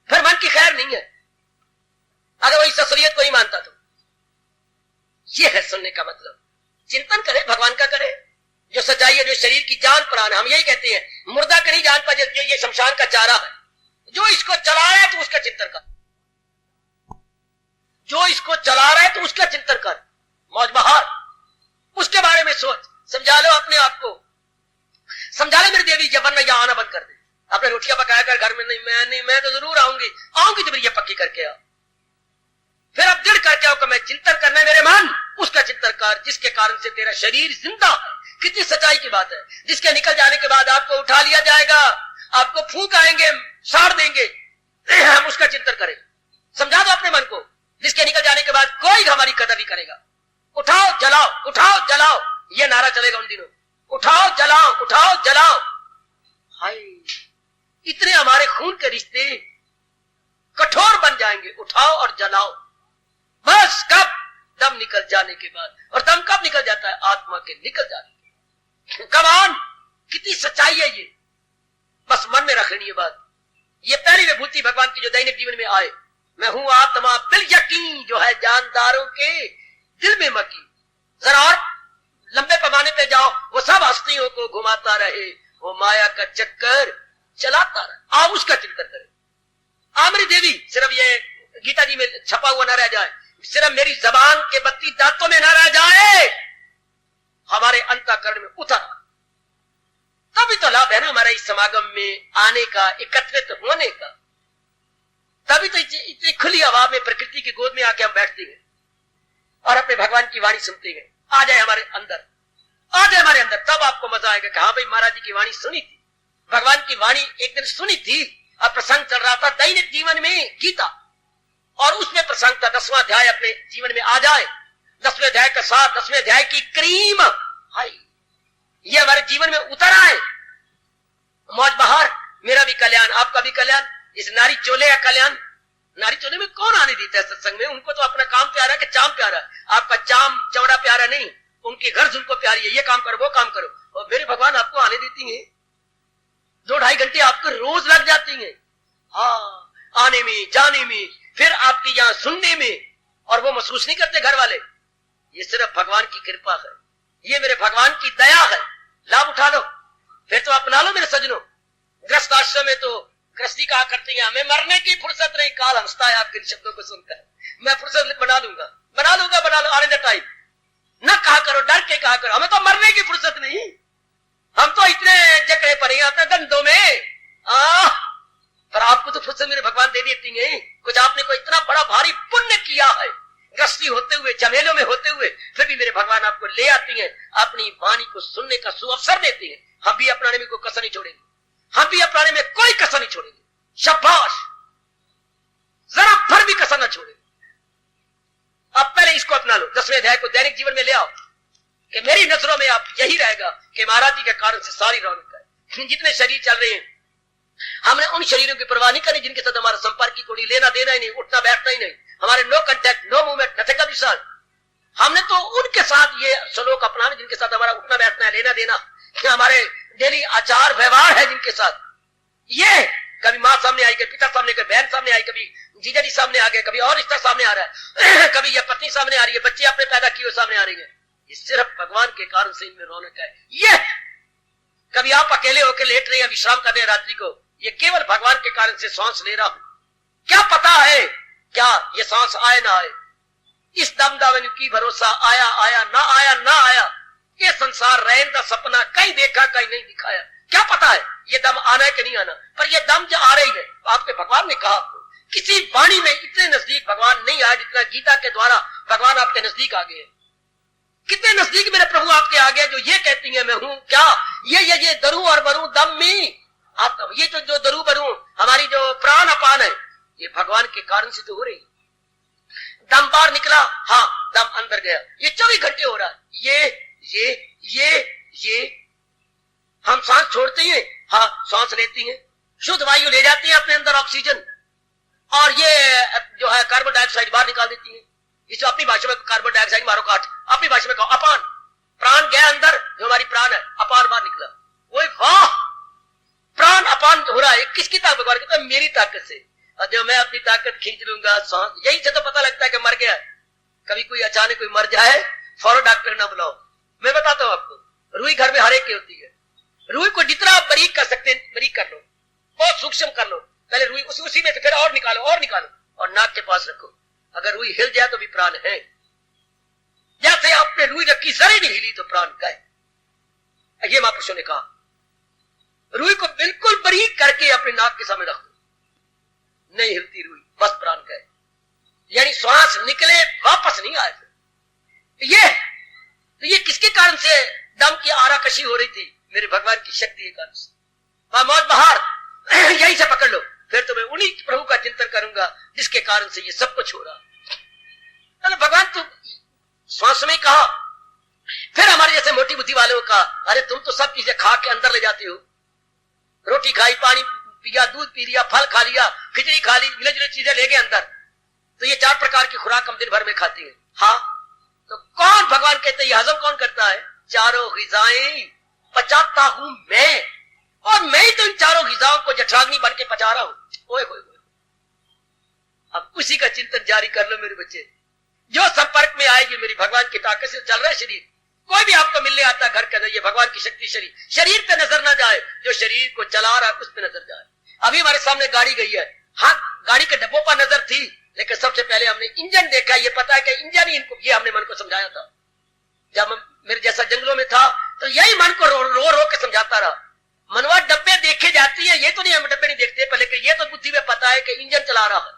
फिर मन की खैर नहीं है अगर वो इस असलियत को नहीं मानता तो। ये है सुनने का मतलब। चिंतन करे, भगवान का करे, जो सच्चाई है, जो शरीर की जान प्राण है। हम यही कहते हैं मुर्दा का नहीं जान पा, जो ये शमशान का चारा है, जो इसको चला रहा है तो उसका चिंतन कर, जो इसको चला रहा है तो उसका चिंतन कर, मौज बहार उसके बारे में सोच, समझा लो अपने आप को, समझा लो मेरी देवी, जब वरना यहां आना बंद कर दे। आपने रोटियां पकाया कर घर में, नहीं मैं तो जरूर आऊंगी तो मेरी ये पक्की करके आओ। फिर अब दृढ़ करके आओ कि मैं चिंतन करना है मेरे मन, उसका चिंतन कर जिसके कारण से तेरा शरीर जिंदा है। कितनी सच्चाई की बात है। जिसके निकल जाने के बाद आपको उठा लिया जाएगा, आपको फूंक आएंगे, साड़ देंगे, हम उसका चिंतन करें। समझा दो अपने मन को, जिसके निकल जाने के बाद कोई हमारी कदर नहीं करेगा। उठाओ जलाओ, उठाओ जलाओ, ये नारा चलेगा उन दिनों, उठाओ जलाओ, उठाओ जलाओ। हाय, इतने हमारे खून के रिश्ते कठोर बन जाएंगे, उठाओ और जलाओ। बस कब? दम निकल जाने के बाद। और दम कब निकल जाता है? आत्मा के निकल जाने के। कमान, कितनी सच्चाई है ये, बस मन में रख लेनी है बात। ये पहली विभूति भगवान की जो दैनिक जीवन में आए, मैं हूं आत्मा बिल यकीन, जो है जानदारों के दिल में मकी। जरा और लंबे पैमाने पे जाओ, वो सब हस्तियों को घुमाता रहे, वो माया का चक्कर चलाता रहे। आप उसका चिंतन करें। आमरी देवी, सिर्फ ये गीता जी में छपा हुआ ना रह जाए, सिर्फ मेरी जबान के 32 दांतों में ना रह जाए, हमारे अंतःकरण में उतर। तभी तो लाभ है ना हमारे इस समागम में आने का, एकत्रित होने का। तभी तो इतनी खुली हवा में प्रकृति की गोद में आके हम बैठते हैं और अपने भगवान की वाणी सुनते हैं। आ जाए हमारे अंदर, आ जाए हमारे अंदर, तब आपको मजा आएगा कि हाँ भाई महाराज जी की वाणी सुनी थी, भगवान की वाणी एक दिन सुनी थी। और प्रसंग चल रहा था दैनिक जीवन में गीता, और उसमें प्रसंग था 10वां अध्याय अपने जीवन में आ जाए। 10वें अध्याय का साथ, 10वें अध्याय की क्रीम, हाय, ये हमारे जीवन में उतर आए। मौज बहार, मेरा भी कल्याण, आपका भी कल्याण, इस नारी चोले का कल्याण। नारी चोले में कौन आने देता है सत्संग में? उनको तो अपना काम प्यारा है कि चाम प्यारा है। आपका चाम चौड़ा प्यारा नहीं, उनकी गर्ज उनको प्यारी है। ये काम करो, वो काम करो, और मेरे भगवान आपको आने देती है। 2-2.5 घंटे आपको रोज लग जाती हैं, हाँ, आने में, जाने में, फिर आपकी यहां सुनने में, और वो महसूस नहीं करते घर वाले। ये सिर्फ भगवान की कृपा है, ये मेरे भगवान की दया है। लाभ उठा लो, फिर तो अपना लो मेरे सजनों। गृहस्थ आश्रम में तो गृहस्थी कहा करती है, हमें मरने की फुर्सत नहीं। काल हंसता है आपके इन शब्दों को सुनकर। मैं फुर्सत बना लूंगा, बना लूंगा, बना लो, आने द टाइम। न कहा करो, डर के कहा करो, हमें तो मरने की फुर्सत नहीं। हम तो इतने जकड़े पड़े हैं अपने धंधों में, पर आपको तो फुर्सत मेरे भगवान दे देती है। कुछ आपने कोई इतना बड़ा भारी पुण्य किया है, गृहस्थी होते हुए, झमेलों में होते हुए, फिर भी मेरे भगवान आपको ले आती हैं, अपनी वाणी को सुनने का सुअवसर देती हैं। हम भी अपनाने में कोई कसर नहीं छोड़ेंगे, हम भी अपनाने में कोई कसर नहीं छोड़ेंगे। शाबाश, जरा भर भी कसर न छोड़ेंगे। अब पहले इसको अपना लो, 10वें अध्याय को दैनिक जीवन में ले आओ कि मेरी नजरों में आप यही रहेगा कि महाराज जी के कारण से सारी रौनक है। जितने शरीर चल रहे हैं, हमने उन शरीरों की परवाह नहीं करी जिनके साथ हमारा संपर्क की कोई लेना देना ही नहीं, उठना बैठना ही नहीं, हमारे no contact, no movement, nothing of the sort. हमने तो उनके साथ ये श्लोक अपनाने जिनके साथ हमारा उठना बैठना है, लेना देना, हमारे डेली आचार व्यवहार है जिनके साथ। ये कभी माँ सामने आई, कभी पिता सामने, कभी बहन सामने आई, कभी जीजा जी सामने आ गए, कभी और रिश्ता सामने आ रहा है, कभी ये पत्नी सामने आ रही है, बच्चे आपने पैदा किए सामने आ रही है। ये सिर्फ भगवान के कारण से इनमें रौनक है। ये कभी आप अकेले होकर लेट रहे हैं, विश्राम कर रहे हैं रात्रि को, ये केवल भगवान के कारण से सांस ले रहा हूं। क्या पता है क्या ये सांस आए ना आए, इस दमदावन की भरोसा, आया आया ना आया ना आया। ये संसार रहने का सपना कहीं देखा कहीं नहीं दिखाया। क्या पता है ये दम आना है कि नहीं आना, पर ये दम जो आ रही है, आपके भगवान ने कहा किसी वाणी में इतने नजदीक भगवान नहीं आया जितना गीता के द्वारा भगवान आपके नजदीक आ गए। कितने नजदीक मेरे प्रभु आपके आ गए, जो ये कहती है मैं हूं क्या, ये दरू और बरू दम में। आप ये जो दरू बरू हमारी जो प्राण अपान है, ये भगवान के कारण से तो हो रही। दम बाहर निकला, हाँ दम अंदर गया, ये 24 घंटे हो रहा है। ये हम सांस छोड़ते हैं, हाँ सांस लेती हैं, शुद्ध वायु ले जाती है अपने अंदर ऑक्सीजन, और ये जो है कार्बन डाइऑक्साइड बाहर निकाल देती है। इसे अपनी भाषा में कार्बन डाइऑक्साइड मारो काट, अपनी भाषा में कहो अपान। प्राण गया अंदर, जो हमारी प्राण है, अपान बाहर निकला। वही वाह, प्राण अपान हो रहा है, किसकी ताकत? भगवान कहता है मेरी ताकत से। और जो मैं अपनी ताकत खींच लूंगा सांस, यही से तो पता लगता है कि मर गया। कभी कोई अचानक कोई मर जाए, फौरन डॉक्टर ना बुलाओ। मैं बताता हूं आपको, रुई घर में हर एक की होती है। रुई को जितना आप बारीक कर सकते हैं बारीक कर लो, बहुत सूक्ष्म कर लो। पहले रुई उसी में से फिर और निकालो और नाक के पास रखो। अगर रुई हिल जाए तो भी प्राण है। जैसे आपने रुई रखी, जरा नहीं हिली तो प्राण गए। ये महापुरुषों ने कहा, रुई को बिल्कुल बारीक करके अपने नाक के सामने रख दो, नहीं हिलती रुई, बस प्राण गए। यानी श्वास निकले वापस नहीं आए। ये किसके कारण से दम की आराकशी हो रही थी? मेरे भगवान की शक्ति के कारण से। मौत बाहर यही से पकड़ लो, फिर तो मैं उन्हीं प्रभु का चिंतन करूंगा जिसके कारण से ये सब कुछ हो रहा। तो भगवान तुम श्वास में कहा, फिर हमारे जैसे मोटी बुद्धि वालों का, अरे तुम तो सब चीजें खा के अंदर ले जाते हो। रोटी खाई, पानी पिया, दूध पी लिया, फल खा लिया, खिचड़ी खा ली, मिले जुले चीजें ले गए अंदर। तो ये 4 प्रकार की खुराक हम दिन भर में खाते हैं। हाँ, तो कौन भगवान कहते हैं ये हजम कौन करता है? चारों ग़िज़ाएं पचाता हूं मैं, और मैं ही तो इन चारों ग़िज़ाओं को जठराग्नि बन के पचा रहा हूं। ओए होए, अब उसी का चिंतन जारी कर लो मेरे बच्चे। जो संपर्क में आएगी मेरी भगवान की ताकत से चल रहा है शरीर। कोई भी आपको मिलने आता है घर के अंदर, ये भगवान की शक्ति शरीर पे नजर ना जाए, जो शरीर को चला रहा है उस पे नजर जाए। अभी हमारे सामने गाड़ी गई है, हाँ गाड़ी के डब्बों पर नजर थी, लेकिन सबसे पहले हमने इंजन देखा। ये पता है कि इंजन ही इनको, ये हमने मन को समझाया था। जब मेरे जैसा जंगलों में था तो यही मन को रो के समझाता रहा। मनवा डब्बे देखे जाती है, ये तो नहीं हम डब्बे नहीं देखते पहले, ये तो बुद्धि में पता है कि इंजन चला रहा है।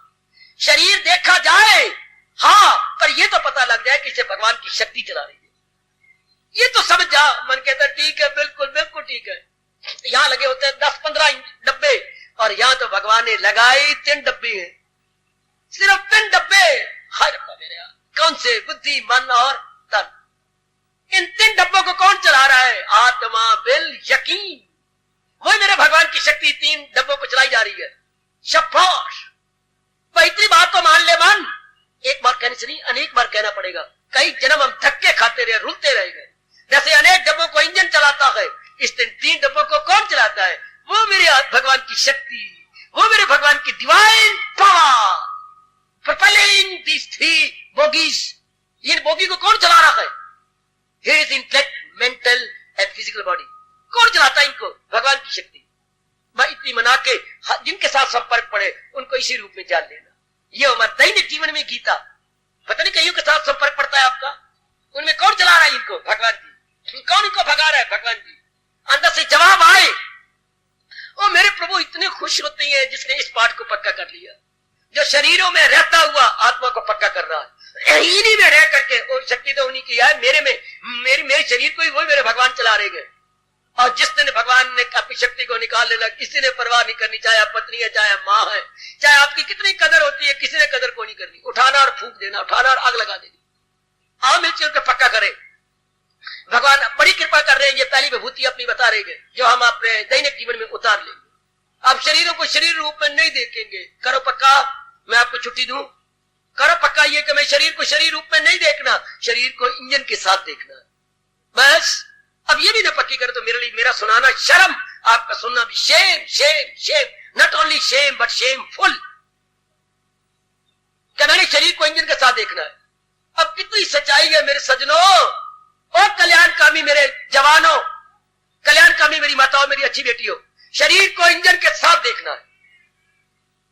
शरीर देखा जाए हाँ, पर ये तो पता लग जाए कि इसे भगवान की शक्ति चला रही है। ये तो समझ जा। मन कहता है ठीक है, बिल्कुल बिल्कुल ठीक है। यहाँ लगे होते हैं 10-15 डब्बे, और यहाँ तो भगवान ने लगाए 3 डब्बे हैं, सिर्फ 3 डब्बे। हर मेरे कौन से? बुद्धि, मन और तन। इन 3 डब्बों को कौन चला रहा है? आत्मा, बिल, यकीन। वही मेरे भगवान की शक्ति 3 डब्बों को चलाई जा रही है। शाबाश, इतनी बात तो मान ले मन। एक बार कहने से नहीं, अनेक बार कहना पड़ेगा। कई जन्म हम धक्के खाते रहे, रुलते रह गए। जैसे अनेक डब्बों को इंजन चलाता है, इस दिन 3 डब्बों को कौन चलाता है? वो मेरे भगवान की शक्ति, वो मेरे भगवान की divine power propelling these 3 bogies। ये बोगी को कौन चला रहा है? His intellect, mental and physical body। कौन चलाता है इनको? भगवान की शक्ति। मैं इतनी मना के जिनके साथ संपर्क पड़े उनको इसी रूप में जान लेना। ये हमारे दैनिक जीवन में गीता, पता नहीं कईयों के साथ संपर्क पड़ता है आपका, उनमें कौन चला रहा है इनको? भगवान जी। कौन इनको भगा रहा है? भगवान जी। अंदर से जवाब आए, ओ मेरे प्रभु इतने खुश होते हैं जिसने इस पाठ को पक्का कर लिया, जो शरीरों में रहता हुआ आत्मा को पक्का कर रहा है। इन्हीं में रह करके, और शक्ति तो उन्हीं की है, मेरे शरीर को ही वही मेरे भगवान चला रहे हैं। और जिस दिन भगवान ने अपनी शक्ति को निकाल लेना, किसी ने परवाह नहीं करनी, चाहे आप पत्नी है, चाहे माँ है, चाहे आपकी कितनी कदर होती है, किसी ने कदर को नहीं करनी। उठाना और फूंक देना, उठाना और आग लगा देनी। आओ मिलकर उनको पक्का करें। भगवान बड़ी कृपा कर रहे हैं, ये पहली विभूति अपनी बता रहे हैं जो हम अपने दैनिक जीवन में उतार लेंगे। अब शरीरों को शरीर रूप में नहीं देखेंगे। करो पक्का, मैं आपको छुट्टी दूं। करो पक्का ये कि मैं शरीर को शरीर रूप में नहीं देखना, शरीर को इंजन के साथ देखना। बस अब ये भी ना पक्की करे तो मेरे लिए मेरा सुनाना शर्म, आपका सुनना भी shame shame shame. Not only shame but shameful. क्या मैंने शरीर को इंजन के साथ देखना है? अब कितनी सच्चाई है मेरे सजनों और कल्याणकामी मेरे जवानों, कल्याणकामी मेरी माताओं, मेरी अच्छी बेटियों। शरीर को इंजन के साथ देखना है।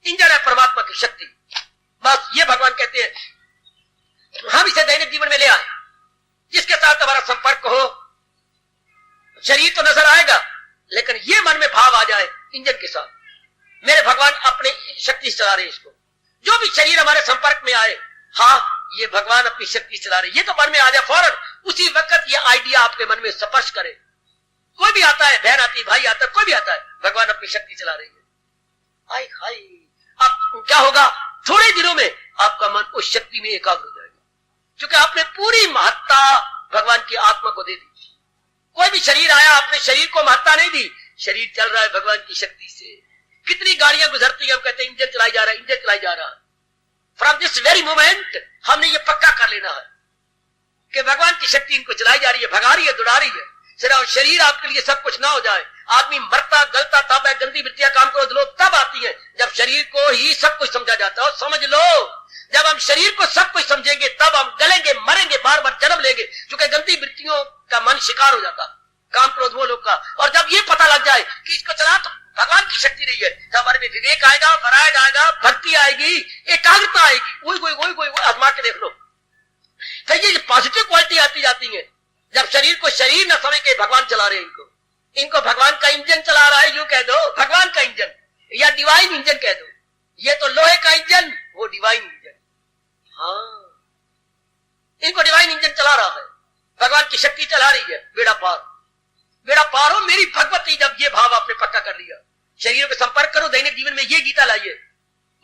इंजन है परमात्मा की शक्ति। बस ये भगवान कहते हैं हम इसे दैनिक जीवन में ले आए। जिसके साथ हमारा संपर्क हो, शरीर तो नजर आएगा लेकिन ये मन में भाव आ जाए इंजन के साथ, मेरे भगवान अपनी शक्ति चला रहे हैं इसको। जो भी शरीर हमारे संपर्क में आए, हाँ ये भगवान अपनी शक्ति चला रहे, ये तो मन में आ जाए फौरन, उसी वक्त ये आइडिया आपके मन में स्पर्श करे। कोई भी आता है, बहन आती है, भाई आता है, कोई भी आता है, भगवान अपनी शक्ति चला रही है। हाय हाय, अब क्या होगा, थोड़े दिनों में आपका मन उस शक्ति में एकाग्र हो जाएगा, क्योंकि आपने पूरी महत्ता भगवान की आत्मा को दे दी। कोई भी शरीर आया, आपने शरीर को महत्ता नहीं दी, शरीर चल रहा है भगवान की शक्ति से। कितनी गाड़ियां गुजरती है, हम कहते हैं इंजन चलाई जा रहा है, इंजन चलाई जा रहा है। फ्रॉम दिस वेरी मोमेंट हमने ये पक्का कर लेना है कि भगवान की शक्ति इनको चलाई जा रही है, भगा रही है, दौड़ा रही है। सिर्फ शरीर आपके लिए सब कुछ ना हो जाए। आदमी मरता गलता तब है, गंदी वृत्तियां काम करो लोग तब आती है जब शरीर को ही सब कुछ समझा जाता है। और समझ लो, जब हम शरीर को सब कुछ समझेंगे तब हम गलेंगे, मरेंगे, बार बार जन्म लेंगे, क्योंकि गंदी वृत्तियों का मन शिकार हो जाता, काम क्रोध वो लोग का। और जब ये पता लग जाए कि इसको चला तो भगवान की शक्ति नहीं है, तब हमारे में विवेक आएगा, वैराग आएगा, भक्ति आएगी, एकाग्रता आएगी। वही आजमा के देख लो। तो ये पॉजिटिव क्वालिटी आती जाती है जब शरीर को शरीर न समझ के भगवान चला रहे हैं। इनको भगवान का इंजन चला रहा है, यूं कह दो भगवान का इंजन या डिवाइन इंजन कह दो। ये तो लोहे का इंजन, वो डिवाइन इंजन। हाँ, इनको डिवाइन इंजन चला रहा है, भगवान की शक्ति चला रही है। बेड़ा पार हो मेरी भगवती। जब ये भाव आपने पक्का कर लिया, शरीरों के संपर्क करो, दैनिक जीवन में ये गीता लाइए।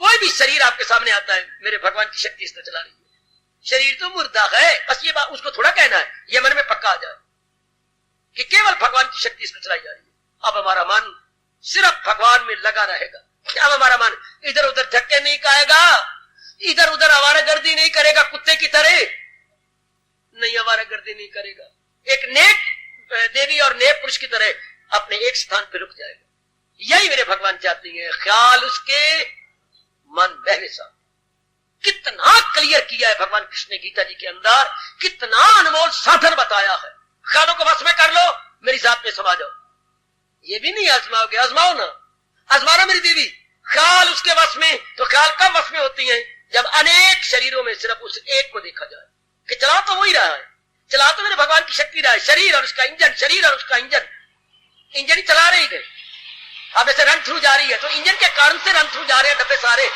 कोई भी शरीर आपके सामने आता है, मेरे भगवान की शक्ति इसको चला रही है। शरीर तो मुर्दा है, बस ये बात उसको थोड़ा कहना है, ये मन में पक्का आ जाए कि केवल भगवान की शक्ति इसमें चलाई जा रही है। अब हमारा मन सिर्फ भगवान में लगा रहेगा। अब हमारा मन इधर उधर धक्के नहीं खाएगा, इधर उधर आवारागर्दी नहीं करेगा, कुत्ते की तरह नहीं आवारागर्दी नहीं करेगा। एक नेक देवी और नेक पुरुष की तरह अपने एक स्थान पर रुक जाएगा। यही मेरे भगवान चाहती है। ख्याल उसके मन बहले सा। कितना क्लियर किया है भगवान कृष्ण ने गीता जी के अंदर, कितना अनमोल साधन बताया है। ख्यालों को वश में कर लो, मेरी जात में समा जाओ। ये भी नहीं आजमाओगे, आजमाओ ना, आजमाना मेरी देवी। ख्याल उसके वश में, तो ख्याल कब वश में होती है, जब अनेक शरीरों में सिर्फ उस एक को देखा जाए कि चला तो वही रहा है, चला तो मेरे भगवान की शक्ति रहा है। शरीर और उसका इंजन, शरीर और उसका इंजन, इंजन ही चला रहे थे। अब ऐसे रन थ्रू जा रही है, तो इंजन के कारण से रन थ्रू जा रहे हैं डब्बे सारे,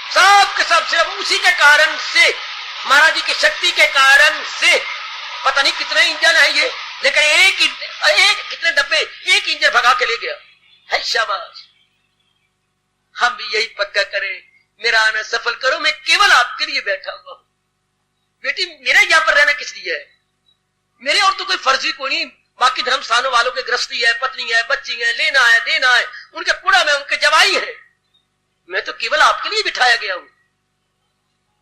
सब के सब सिर्फ उसी के कारण से, महाराज जी की शक्ति के कारण से। पता नहीं कितने इंजन है ये, लेकिन एक कितने डब्बे एक इंजन भगा के ले गया है। शाबाश, हम भी यही पक्का करें, मेरा आना सफल करो, मैं केवल आपके लिए बैठा हुआ हूं। बेटी मेरा यहां पर रहना किस लिए है, मेरे और तो कोई फर्जी कोई नहीं। बाकी धर्म स्थानों वालों के गृहस्थी है, पत्नी है, बच्ची है, लेना है देना है, उनके कूड़ा में उनके जवाई है। मैं तो केवल आपके लिए बिठाया गया हूं,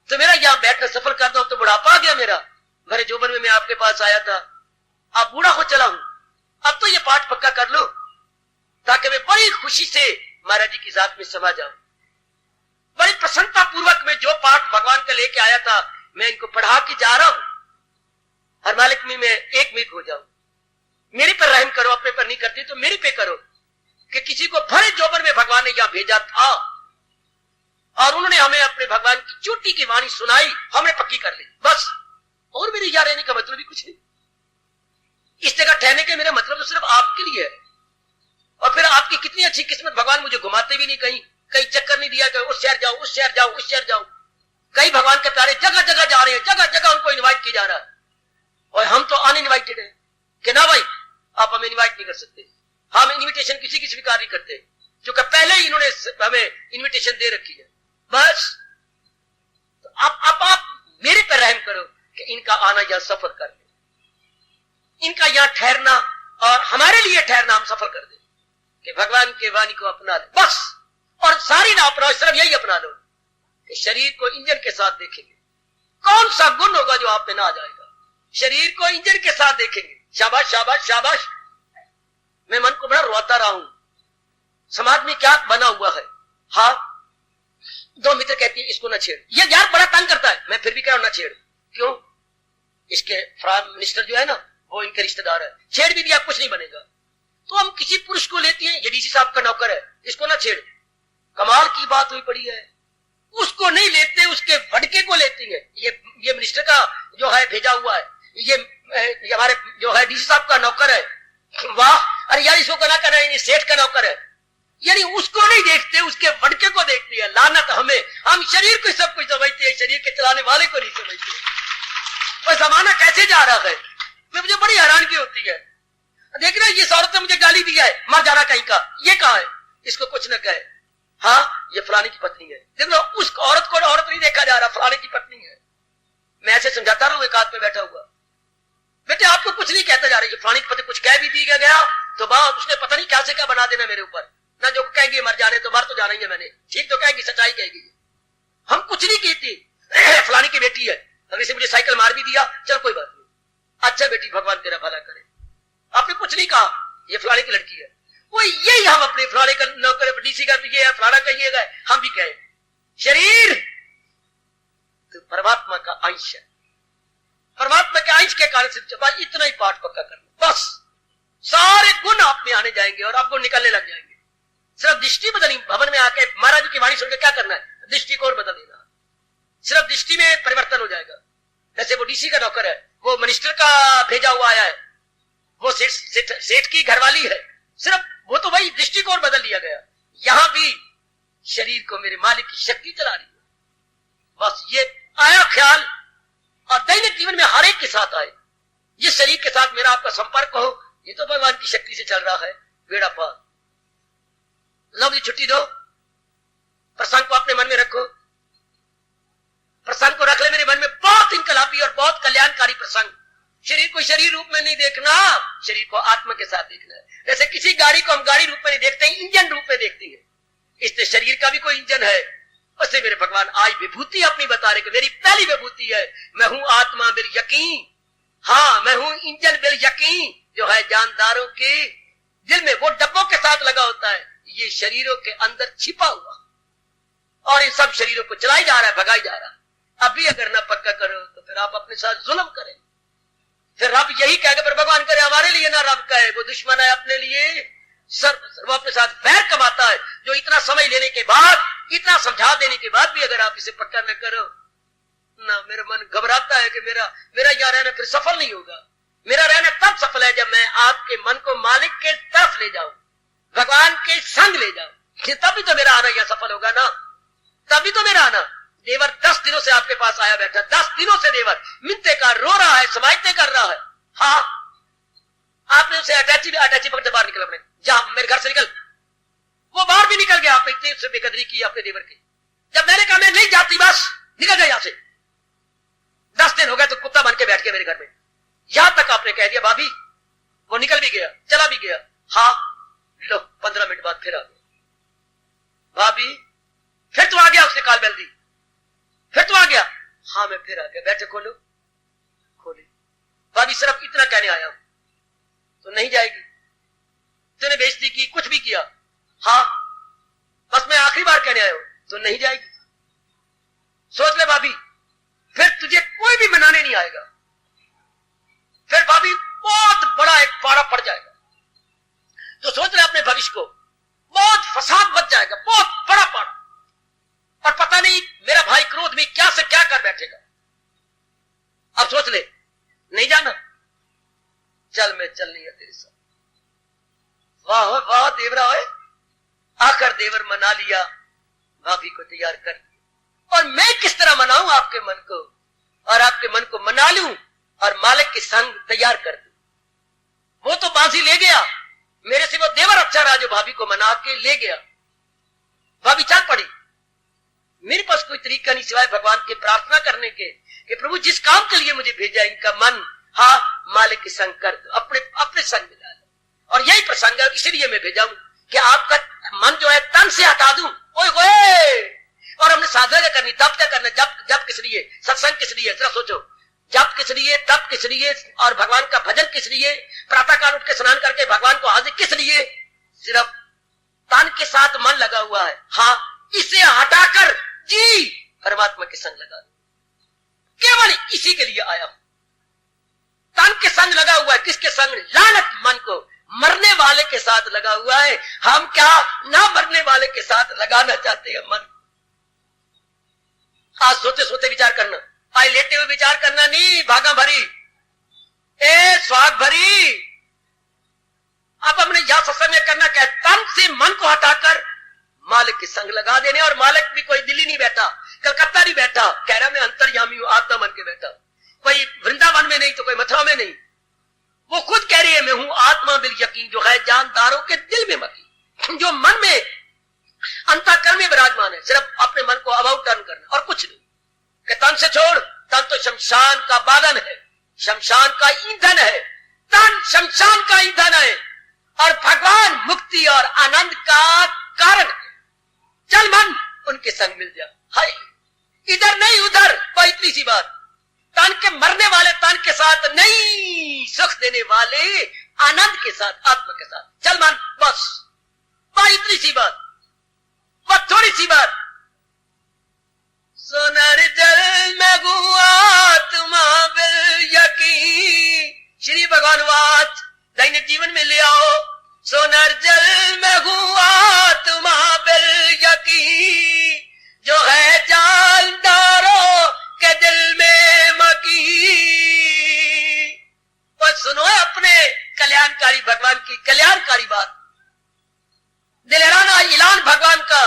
तो मेरा यहां बैठना सफल कर दो। अब तो बुढ़ापा आ गया मेरा, भरे जोबन में मैं आपके पास आया था, आप बूढ़ा हो चला हूं। अब तो ये पाठ पक्का कर लो, ताकि मैं बड़ी खुशी से महाराज जी की जात में समा जाऊं। बड़ी प्रसन्नता पूर्वक मैं जो पाठ भगवान का लेके आया था, मैं इनको पढ़ा के जा रहा हूं। हर मालिक में मैं एक मिनट हो जाऊं। मेरे पर रहम करो, अपने पर नहीं करती तो मेरे पे करो, कि किसी को भरे जोबन में भगवान ने यहां भेजा था और उन्होंने हमें अपने भगवान की चोटी की वाणी सुनाई, हमने पक्की कर ली बस। और मेरे यहाँ रहने का मतलब भी कुछ नहीं। इस जगह ठहरने के मेरा मतलब तो सिर्फ आपके लिए है। और फिर आपकी कितनी अच्छी किस्मत, भगवान मुझे घुमाते भी नहीं, कहीं चक्कर नहीं दिया, उस शहर जाओ, उस शहर जाओ, उस शहर जाओ। कई भगवान के प्यारे जगह जगह जा रहे हैं, जगह जगह उनको इन्वाइट किया जा रहा है, और हम तो अनइनवाइटेड है कि ना भाई आप हमें इन्वाइट नहीं कर सकते। हम इन्विटेशन किसी की स्वीकार नहीं करते, क्योंकि पहले ही इन्होंने हमें इन्विटेशन दे रखी है बस। तो आप मेरे पर रहम करो कि इनका आना यहां सफल कर दे, इनका यहां ठहरना और हमारे लिए ठहरना हम सफल कर दे, कि भगवान के वाणी को अपना ले बस। और सारी ना अपनाओ, सिर्फ यही अपना लो कि शरीर को इंजन के साथ देखेंगे। कौन सा गुण होगा जो आप में ना आ जाएगा? शरीर को इंजन के साथ देखेंगे। शाबाश शाबाश शाबाश। मैं मन को बड़ा रोता रहा हूं, समाज में क्या बना हुआ है। हाँ, दो मित्र कहती है इसको ना छेड़, ये यार बड़ा तंग करता है, मैं फिर भी कह रहा हूं ना छेड़। क्यों? इसके प्राइम मिनिस्टर जो है ना, वो इनके रिश्तेदार है, छेड़ भी दिया कुछ नहीं बनेगा। तो हम किसी पुरुष को लेते हैं, ये डीसी साहब का नौकर है, इसको ना छेड़, कमाल की बात हुई पड़ी है। उसको नहीं लेते, उसके भड़के को लेती है। ये मिनिस्टर का जो है भेजा हुआ है, ये हमारे जो है डीसी साहब का नौकर है। वाह, अरे यार इसको ना करना, ये सेठ का नौकर है, यानी उसको नहीं देखते, उसके भड़के को देखते हैं। लानत हमें, हम शरीर को सब कुछ समझते हैं, शरीर के चलाने वाले को नहीं समझते। और जमाना कैसे जा रहा है, मुझे बड़ी हैरानगी होती है। देख रहे, ये औरत ने मुझे गाली दिया है, मर जाना कहीं का, ये कहा है, इसको कुछ न कहे। हाँ ये फलाने की पत्नी है। देखो उस औरत को औरत नहीं देखा जा रहा, फलाने की पत्नी है। मैं ऐसे समझाता रहा हूं एक आदमी बैठा हुआ, बेटे आपको कुछ नहीं कहता जा रही है, फलाने की पत्नी कुछ कह भी दी गया तो बात उसने पता नहीं क्या से क्या बना देना मेरे ऊपर, ना जो कहेगी मर जाने तो मर तो जाना ही है मैंने, ठीक तो कहेगी, सच्चाई कहेगी। हम कुछ नहीं कहती, फलानी की बेटी है, अगर इसे मुझे साइकिल मार भी दिया चल कोई बात नहीं, अच्छा बेटी भगवान तेरा भला करे। आपने कुछ नहीं कहा, ये फलाने की लड़की है। वो यही हम अपने फलाने का नौकर डीसी का ये है, फलाना का ये है, हम भी कहें शरीर तो परमात्मा का अंश है, परमात्मा के अंश के कारण सिर्फ इतना ही पाठ पक्का करना, बस सारे गुण आप में आने जाएंगे और आपको निकलने लग जाएंगे। सिर्फ दृष्टि बदलनी, भवन में आके महाराज जी की वाणी सुनकर क्या करना है, दृष्टि को और बदल देना, सिर्फ दृष्टि में परिवर्तन हो जाएगा। जैसे वो डीसी का नौकर है, वो मिनिस्टर का भेजा हुआ आया है, वो सेठ की घरवाली है, सिर्फ वो तो वही दृष्टिकोण बदल दिया गया। यहां भी शरीर को मेरे मालिक की शक्ति चला रही है, बस ये आया ख्याल, और दैनिक जीवन में हर एक के साथ आए, जिस शरीर के साथ मेरा आपका संपर्क हो, ये तो भगवान की शक्ति से चल रहा है, बेड़ा पार। लो मुझे छुट्टी दो, प्रसंग को अपने मन में रखो, प्रसंग को रख ले मेरे मन में, बहुत इनकलाबी और बहुत कल्याणकारी प्रसंग। शरीर को शरीर रूप में नहीं देखना, शरीर को आत्मा के साथ देखना है। जैसे किसी गाड़ी को हम गाड़ी रूप में नहीं देखते, इंजन रूप में देखते हैं, इसलिए शरीर का भी कोई इंजन है। उससे मेरे भगवान आज विभूति अपनी बता रहे कि मेरी पहली विभूति है, मैं हूं आत्मा बिल यकीन, हाँ मैं हूं इंजन बिल यकीन, जो है जानदारों के दिल में वो डब्बों के साथ लगा होता है, ये शरीरों के अंदर छिपा हुआ, और इन सब शरीरों को चलाई जा रहा है, भगाई जा रहा है। अभी अगर ना पक्का करो तो फिर आप अपने साथ जुल्म करें, फिर रब यही कहेगा, पर भगवान करे हमारे लिए ना रब कहे, वो दुश्मन है अपने लिए, वो अपने साथ वैर कमाता है, जो इतना समय लेने के बाद, इतना समझा देने के बाद भी अगर आप इसे पक्का न करो ना, मेरा मन घबराता है कि मेरा यहाँ रहना फिर सफल नहीं होगा। मेरा रहना तब सफल है जब मैं आपके मन को मालिक के तरफ ले जाऊं, भगवान के संग ले जाऊं, तभी तो मेरा आना यह सफल होगा ना, तभी तो मेरा आना। देवर 10 दिनों से आपके पास आया बैठा, 10 दिनों से देवर मिनते का रो रहा है, समाइते कर रहा है, हाँ आपने उसे अटैची पकड़ते बाहर निकल, अपने जा मेरे घर से निकल, वो बाहर भी निकल गया। आपने इतनी उससे बेकदरी की अपने देवर की, जब मैंने कहा मैं नहीं जाती बस निकल जाए यहां से, 10 दिन हो गए तो कुत्ता बन के बैठ गया मेरे घर में, यहां तक आपने कह दिया भाभी, वो निकल भी गया, चला भी गया। हाँ लो 15 मिनट बाद फिर आ गया, भाभी फिर तू आ गया, उसने काल बेल दी, फिर तू आ गया, हाँ मैं फिर आ गया, बैठे खोलो, खोले, भाभी सिर्फ इतना कहने आया हूं, तो नहीं जाएगी, तूने बेइज्जती की, कुछ भी किया, हाँ बस मैं आखिरी बार कहने आया हूं, तो नहीं जाएगी। सोच ले भाभी, फिर तुझे कोई भी मनाने नहीं आएगा, फिर भाभी बहुत बड़ा एक पारा पड़ जाएगा। तो सोच ले अपने भविष्य को, बहुत फसाद बच जाएगा, बहुत बड़ा पारा, और पता नहीं मेरा भाई क्रोध में क्या से क्या कर बैठेगा। अब सोच ले, नहीं जाना, चल मैं चल नहीं है तेरे साथ। वाह वाह देवरा है, आकर देवर मना लिया, भाभी को तैयार कर दिया। और मैं किस तरह मनाऊं आपके मन को, और आपके मन को मना लूं और मालिक के संग तैयार कर दूं। वो तो बांसी ले गया, मेरे से वो देवर अच्छा रहा जो भाभी को मना के ले गया। भाभी चल पड़ी, मेरे पास कोई तरीका नहीं सिवाय भगवान के प्रार्थना करने के कि प्रभु जिस काम के लिए मुझे भेजा इनका मन हाँ मालिक के संग कर दो, अपने संग मिला दो। और यही प्रसंग है, इसीलिए मैं भेजा हूं कि आपका मन जो है तन से हटा दूं। ओए होए, और हमने साधना क्या करनी, तप क्या करना, जप किस लिए, सत्संग किस लिए, जरा सोचो, जप किस लिए, तप किस लिए, और भगवान का भजन किस लिए, प्रातः काल उठ के स्नान करके भगवान को हाजिर किस लिए, सिर्फ तन के साथ मन लगा हुआ है। हाँ इसे हटाकर जी परमात्मा के संग लगा, केवल इसी के लिए आया हूं। तन के संग लगा हुआ है, किसके संग, लानत मन को, मरने वाले के साथ लगा हुआ है। हम क्या ना मरने वाले के साथ लगाना चाहते हैं मन। आज सोते सोते विचार करना, आज लेटे हुए विचार करना नहीं, भागा भरी ए स्वाग भरी। अब हमने यह सत्संग में करना क्या, तन से मन को हटाकर मालिक के संग लगा देने। और मालिक भी कोई दिल्ली नहीं बैठा, कलकत्ता नहीं बैठा, कह रहा मैं अंतर्यामी हूं, आत्मा मन के बैठा, कोई वृंदावन में नहीं तो कोई मथुरा में नहीं, वो खुद कह रही है मैं हूं आत्मा बिल यकीन, जो है जानदारों के दिल में मकी, जो मन में अंतःकरण अबाउट टर्न करना और कुछ नहीं। कि तन से छोड़, तन तो शमशान का बालन है, शमशान का ईंधन है, तन शमशान का ईंधन है और भगवान मुक्ति और आनंद का कारण है। चल मन उनके संग मिल जा। हाय इधर नहीं उधर, कोई इतनी सी बात। तन के मरने वाले तन के साथ नहीं, सुख देने वाले आनंद के साथ, आत्मा के साथ। चल मन बस, बस इतनी सी बात, बस थोड़ी सी बात। सोनर जल में गुआ तुम्हां बिल यकीन, श्री भगवान बात दैनिक जीवन में ले आओ। सोनर जल में गुआ तुम्हां बिल यकीन, जो है जानदारों के दिल में मकी। और सुनो अपने कल्याणकारी भगवान की कल्याणकारी बात, दिलहराना ऐलान भगवान का।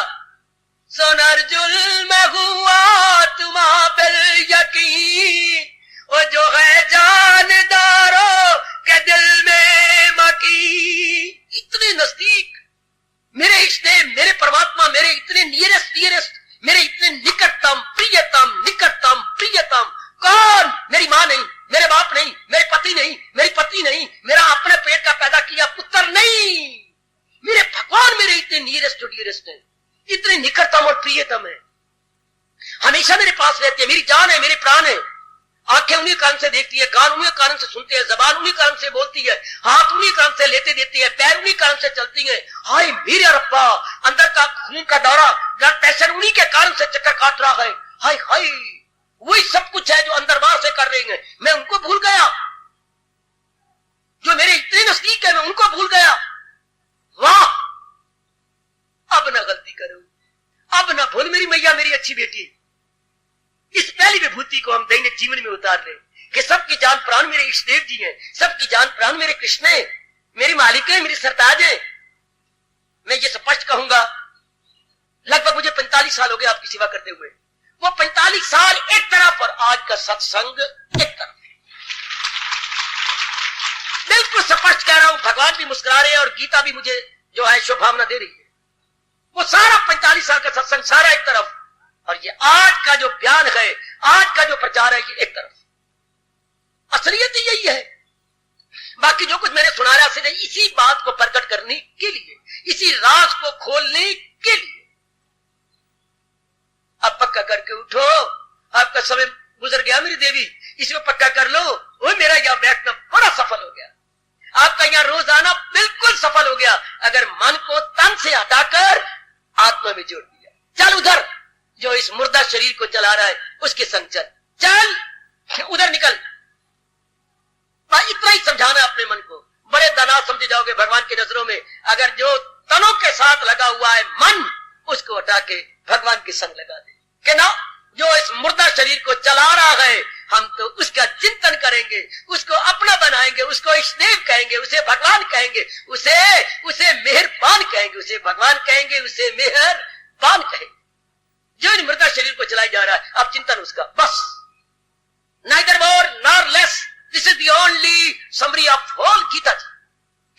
सोनर जुल्म हुआ तुम्हां बिल यकीन, वो जो है जानदारों के दिल में मकी। इतने नजदीक मेरे इष्टदेव, मेरे परमात्मा, मेरे इतने नियरेस्ट, मेरे इतने निकटतम प्रियतम कौन? मेरी मां नहीं, मेरे बाप नहीं, मेरे पति नहीं, मेरी पत्नी नहीं, मेरा अपने पेट का पैदा किया पुत्र नहीं, मेरे भगवान मेरे इतने नियरेस्ट है, इतने निकटतम और प्रियतम है, हमेशा मेरे पास रहते हैं, मेरी जान है, मेरे प्राण है। आंखें उन्हीं कारण से देखती है, कान उन्हीं कारण से सुनते हैं, जबान उन्हीं कारण से बोलती है, हाथ उन्हीं कारण से लेते देती है, पैर उन्हीं कारण से चलती है। हाय मेरे रब्बा, अंदर का खून का दौरा, ब्लड प्रेशर उन्हीं के कारण से चक्कर काट रहा है। हाय हाय वही सब कुछ है जो अंदर बाहर से कर रही है। मैं उनको भूल गया जो मेरे इतने नजदीक है, मैं उनको भूल गया। वाह, अब ना गलती करो, अब ना भूल मेरी मैया, मेरी अच्छी बेटी। इस पहली विभूति को हम दैनिक जीवन में उतार लें कि सबकी जान प्राण मेरे इष्टदेव जी हैं, सबकी जान प्राण मेरे कृष्ण है, मेरी मालिक है, मेरी सरताज है। मैं ये स्पष्ट कहूंगा, लगभग मुझे 45 साल हो गए आपकी सेवा करते हुए। वो 45 साल एक तरफ और आज का सत्संग एक तरफ। बिल्कुल स्पष्ट कह रहा हूं, भगवान भी मुस्कुरा रहे हैं और गीता भी मुझे जो है शुभकामना दे रही है। वो सारा 45 साल का सत्संग सारा एक तरफ और ये आज का जो बयान है, आज का जो प्रचार है, ये एक तरफ। असलियत यही है। बाकी जो कुछ मैंने सुनाया सिर्फ इसी बात को प्रकट करने के लिए, इसी राज को खोलने के लिए। अब पक्का करके उठो, आपका समय गुजर गया मेरी देवी, इसमें पक्का कर लो। वो मेरा यहां बैठना बड़ा सफल हो गया, आपका यहां रोज आना बिल्कुल सफल हो गया, अगर मन को तन से हटाकर आत्मा में जोड़ दिया। चल उधर जो इस मुर्दा शरीर को चला रहा है उसके संग चल, चल उधर निकल। इतना ही समझाना अपने मन को। बड़े दाना समझे जाओगे भगवान की नजरों में अगर जो तनों के साथ लगा हुआ है मन, उसको हटा के भगवान के संग लगा दे। कि ना जो इस मुर्दा शरीर को चला रहा है, हम तो उसका चिंतन करेंगे, उसको अपना बनाएंगे, उसको इष्टदेव कहेंगे, उसे भगवान कहेंगे, उसे मेहरबान कहेंगे, उसे भगवान कहेंगे, उसे मेहरबान कहेंगे। जो इन मृदा शरीर को चलाया जा रहा है, अब चिंतन उसका बस, neither more nor less. This is the only summary of whole Gita ji,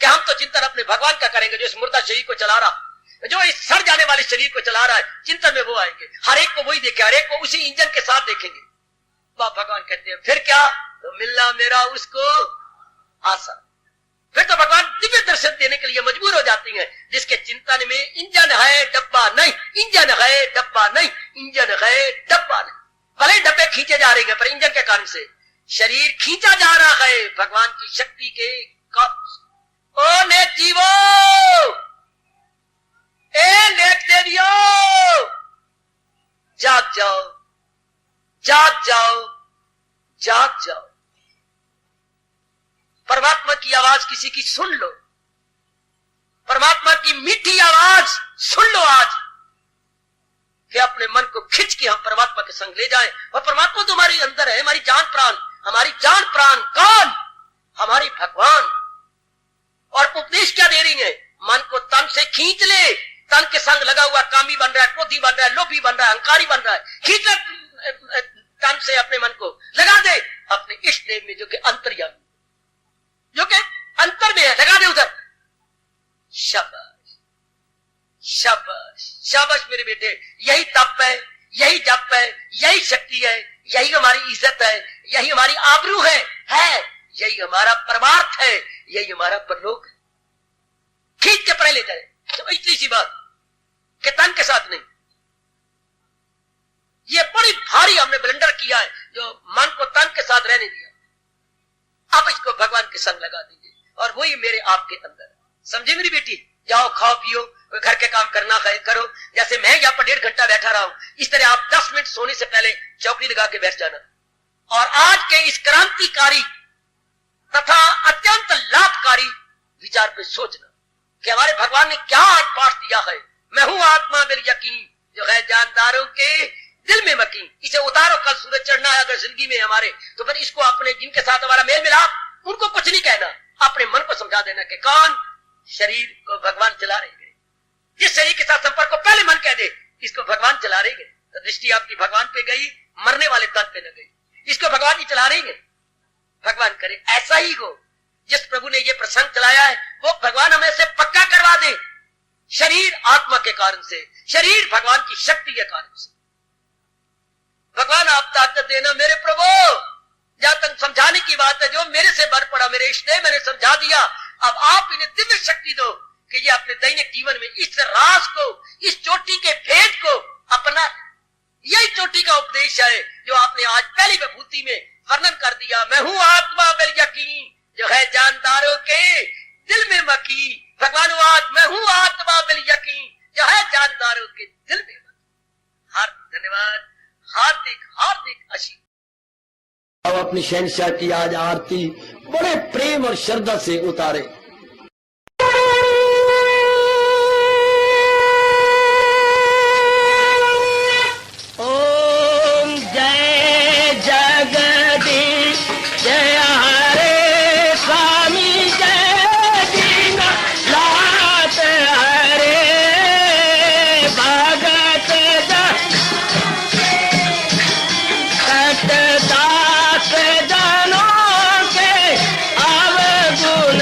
कि हम तो चिंतन अपने भगवान का करेंगे जो इस मुर्दा शरीर को चला रहा, जो इस सड़ जाने वाले शरीर को चला रहा है। चिंतन में वो आएंगे, हर एक को वही देखे, हर एक को उसी इंजन के साथ देखेंगे। बाप भगवान कहते हैं फिर क्या, तो मिलना मेरा उसको आशा। फिर तो भगवान दिव्य दर्शन देने के लिए मजबूर हो जाती हैं, जिसके चिंतन में इंजन है डब्बा नहीं, इंजन है डब्बा नहीं, इंजन है डब्बा नहीं। भले डब्बे खींचे जा रहे हैं पर इंजन के कारण से शरीर खींचा जा रहा है भगवान की शक्ति के कारण। ओ नेक जीवो, ए नेक देवियो, जाग जाओ, जाग जाओ, जाग जाओ। परमात्मा की आवाज किसी की सुन लो, परमात्मा की मीठी आवाज सुन लो आज, कि अपने मन को खिंच के हम परमात्मा के संग ले जाएं। और परमात्मा तो हमारे अंदर है, हमारी जान प्राण, हमारी जान प्राण कौन? हमारी भगवान। और उपदेश क्या दे रही है? मन को तन से खींच ले, तन के संग लगा हुआ कामी बन रहा है, क्रोधी बन रहा है, लोभी बन रहा है, अहंकारी बन रहा है, खींच ले तन से अपने मन को, लगा दे अपने इष्ट देव में जो कि अंतर्यामी, जो कि अंतर में है, लगा दे उधर। शाबाश शाबाश शाबाश मेरे बेटे, यही तप है, यही जप है, यही शक्ति है, यही हमारी इज्जत है, यही हमारी आबरू है, यही हमारा परमार्थ है, यही हमारा परलोक है। खींच के परे ले जाए, तो इतनी सी बात कि तन के साथ नहीं। ये बड़ी भारी हमने ब्लंडर किया है, जो मन को तन के साथ रहने दिया। अब इसको भगवान के संग लगा दीजिए और वही मेरे आपके अंदर है। समझे मेरी बेटी? जाओ खाओ पियो, घर के काम करना है करो। जैसे मैं यहाँ पर 1.5 घंटा बैठा रहा हूं, इस तरह आप 10 मिनट सोने से पहले चौकड़ी लगा के बैठ जाना और आज के इस क्रांतिकारी तथा अत्यंत लाभकारी विचार पे सोचना कि हमारे भगवान ने क्या आज पाठ दिया है। मैं हूं आत्मा बिल यकीन जो है जानदारों के दिल में मकीन। इसे उतारो, कल सूरज चढ़ना है अगर जिंदगी में हमारे, तो फिर इसको अपने जिनके साथ हमारा मेल मिलाप, उनको कुछ नहीं कहना, अपने मन को समझा देना कि कौन शरीर को भगवान चला रहे हैं। जिस शरीर के साथ संपर्क को पहले मन कह दे इसको भगवान चला रहे हैं, तो दृष्टि आपकी भगवान पे गई, मरने वाले तन पे न गई। इसको भगवान ही चला रहे हैं। भगवान करे ऐसा ही हो। जिस प्रभु ने ये प्रसंग चलाया है वो भगवान हमें से पक्का करवा दे। शरीर आत्मा के कारण से, शरीर भगवान की शक्ति के कारण से। भगवान आप ताकत देना मेरे प्रभु। जहां तक समझाने की बात है, जो मेरे से बर पड़ा, मेरे इष्ट ने मैंने समझा दिया, अब आप इन्हें दिव्य शक्ति दो कि ये अपने दैनिक जीवन में इस राज को, इस चोटी के भेद को अपना। यही चोटी का उपदेश है जो आपने आज पहली विभूति में वर्णन कर दिया। मैं हूं आत्मा बिल यकीन जो है जानदारों के दिल में मकी। भगवान मैं हूं आत्मा बिल यकीन जो है जानदारों के दिल में मकी। हार्दिक धन्यवाद, हार्दिक हार्दिक आशीर्वाद। अब अपनी शहंशाह की आज आरती बड़े प्रेम और श्रद्धा से उतारे। ओम जय जगदीश जय हरे स्वामी जय दीननाथ हरे भगत सतदास जनों के अवगुण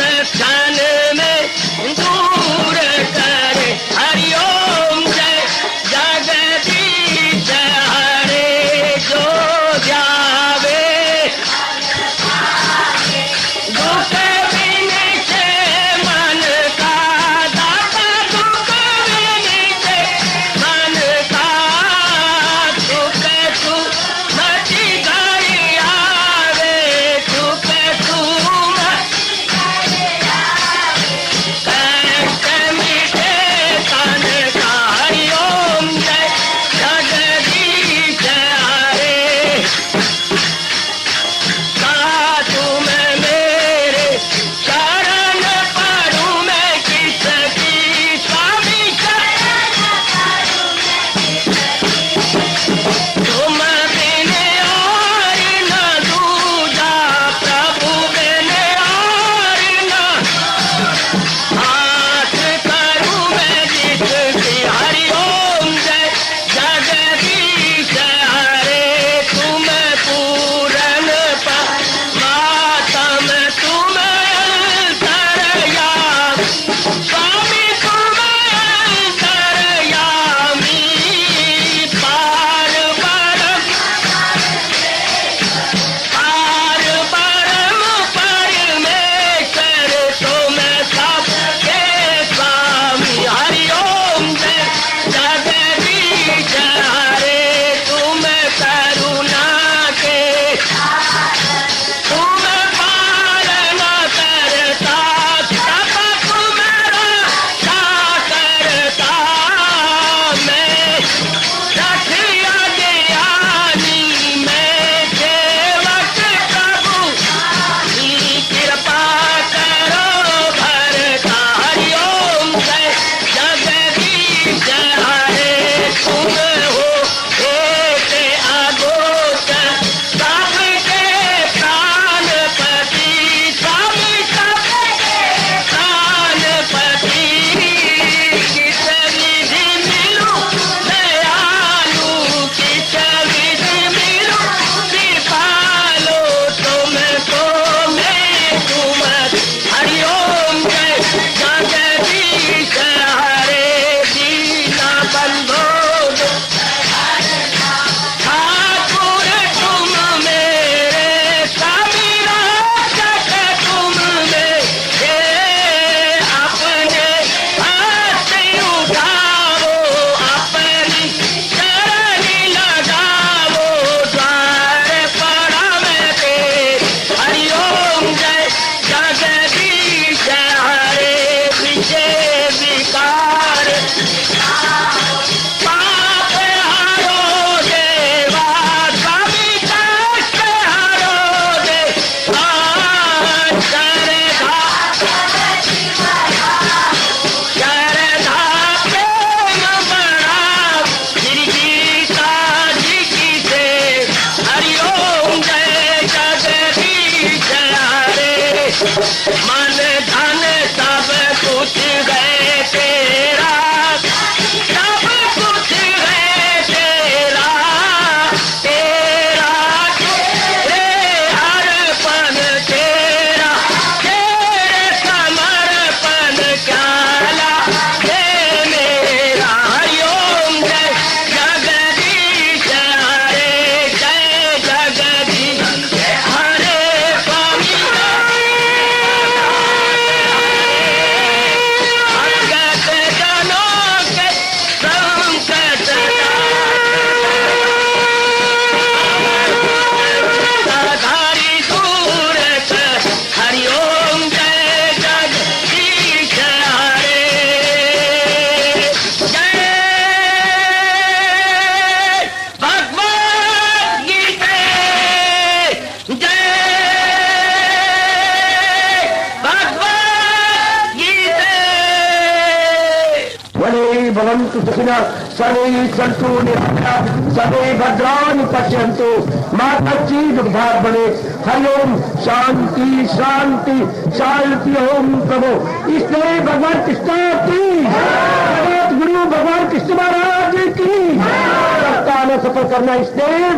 भवन्तु सुखिनः सर्वे सन्तु निरामयाः सर्वे भद्राणि पश्यन्तु मा कश्चित् दुर्भाग् भवेत्। हरि ओम शांति शांति शांति। ओम प्रभु इसलिए भगवान कृष्ण की जगत गुरु भगवान कृष्ण महाराज की सप्ताह में सफल करना इसलिए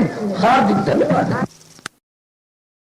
हार्दिक धन्यवाद।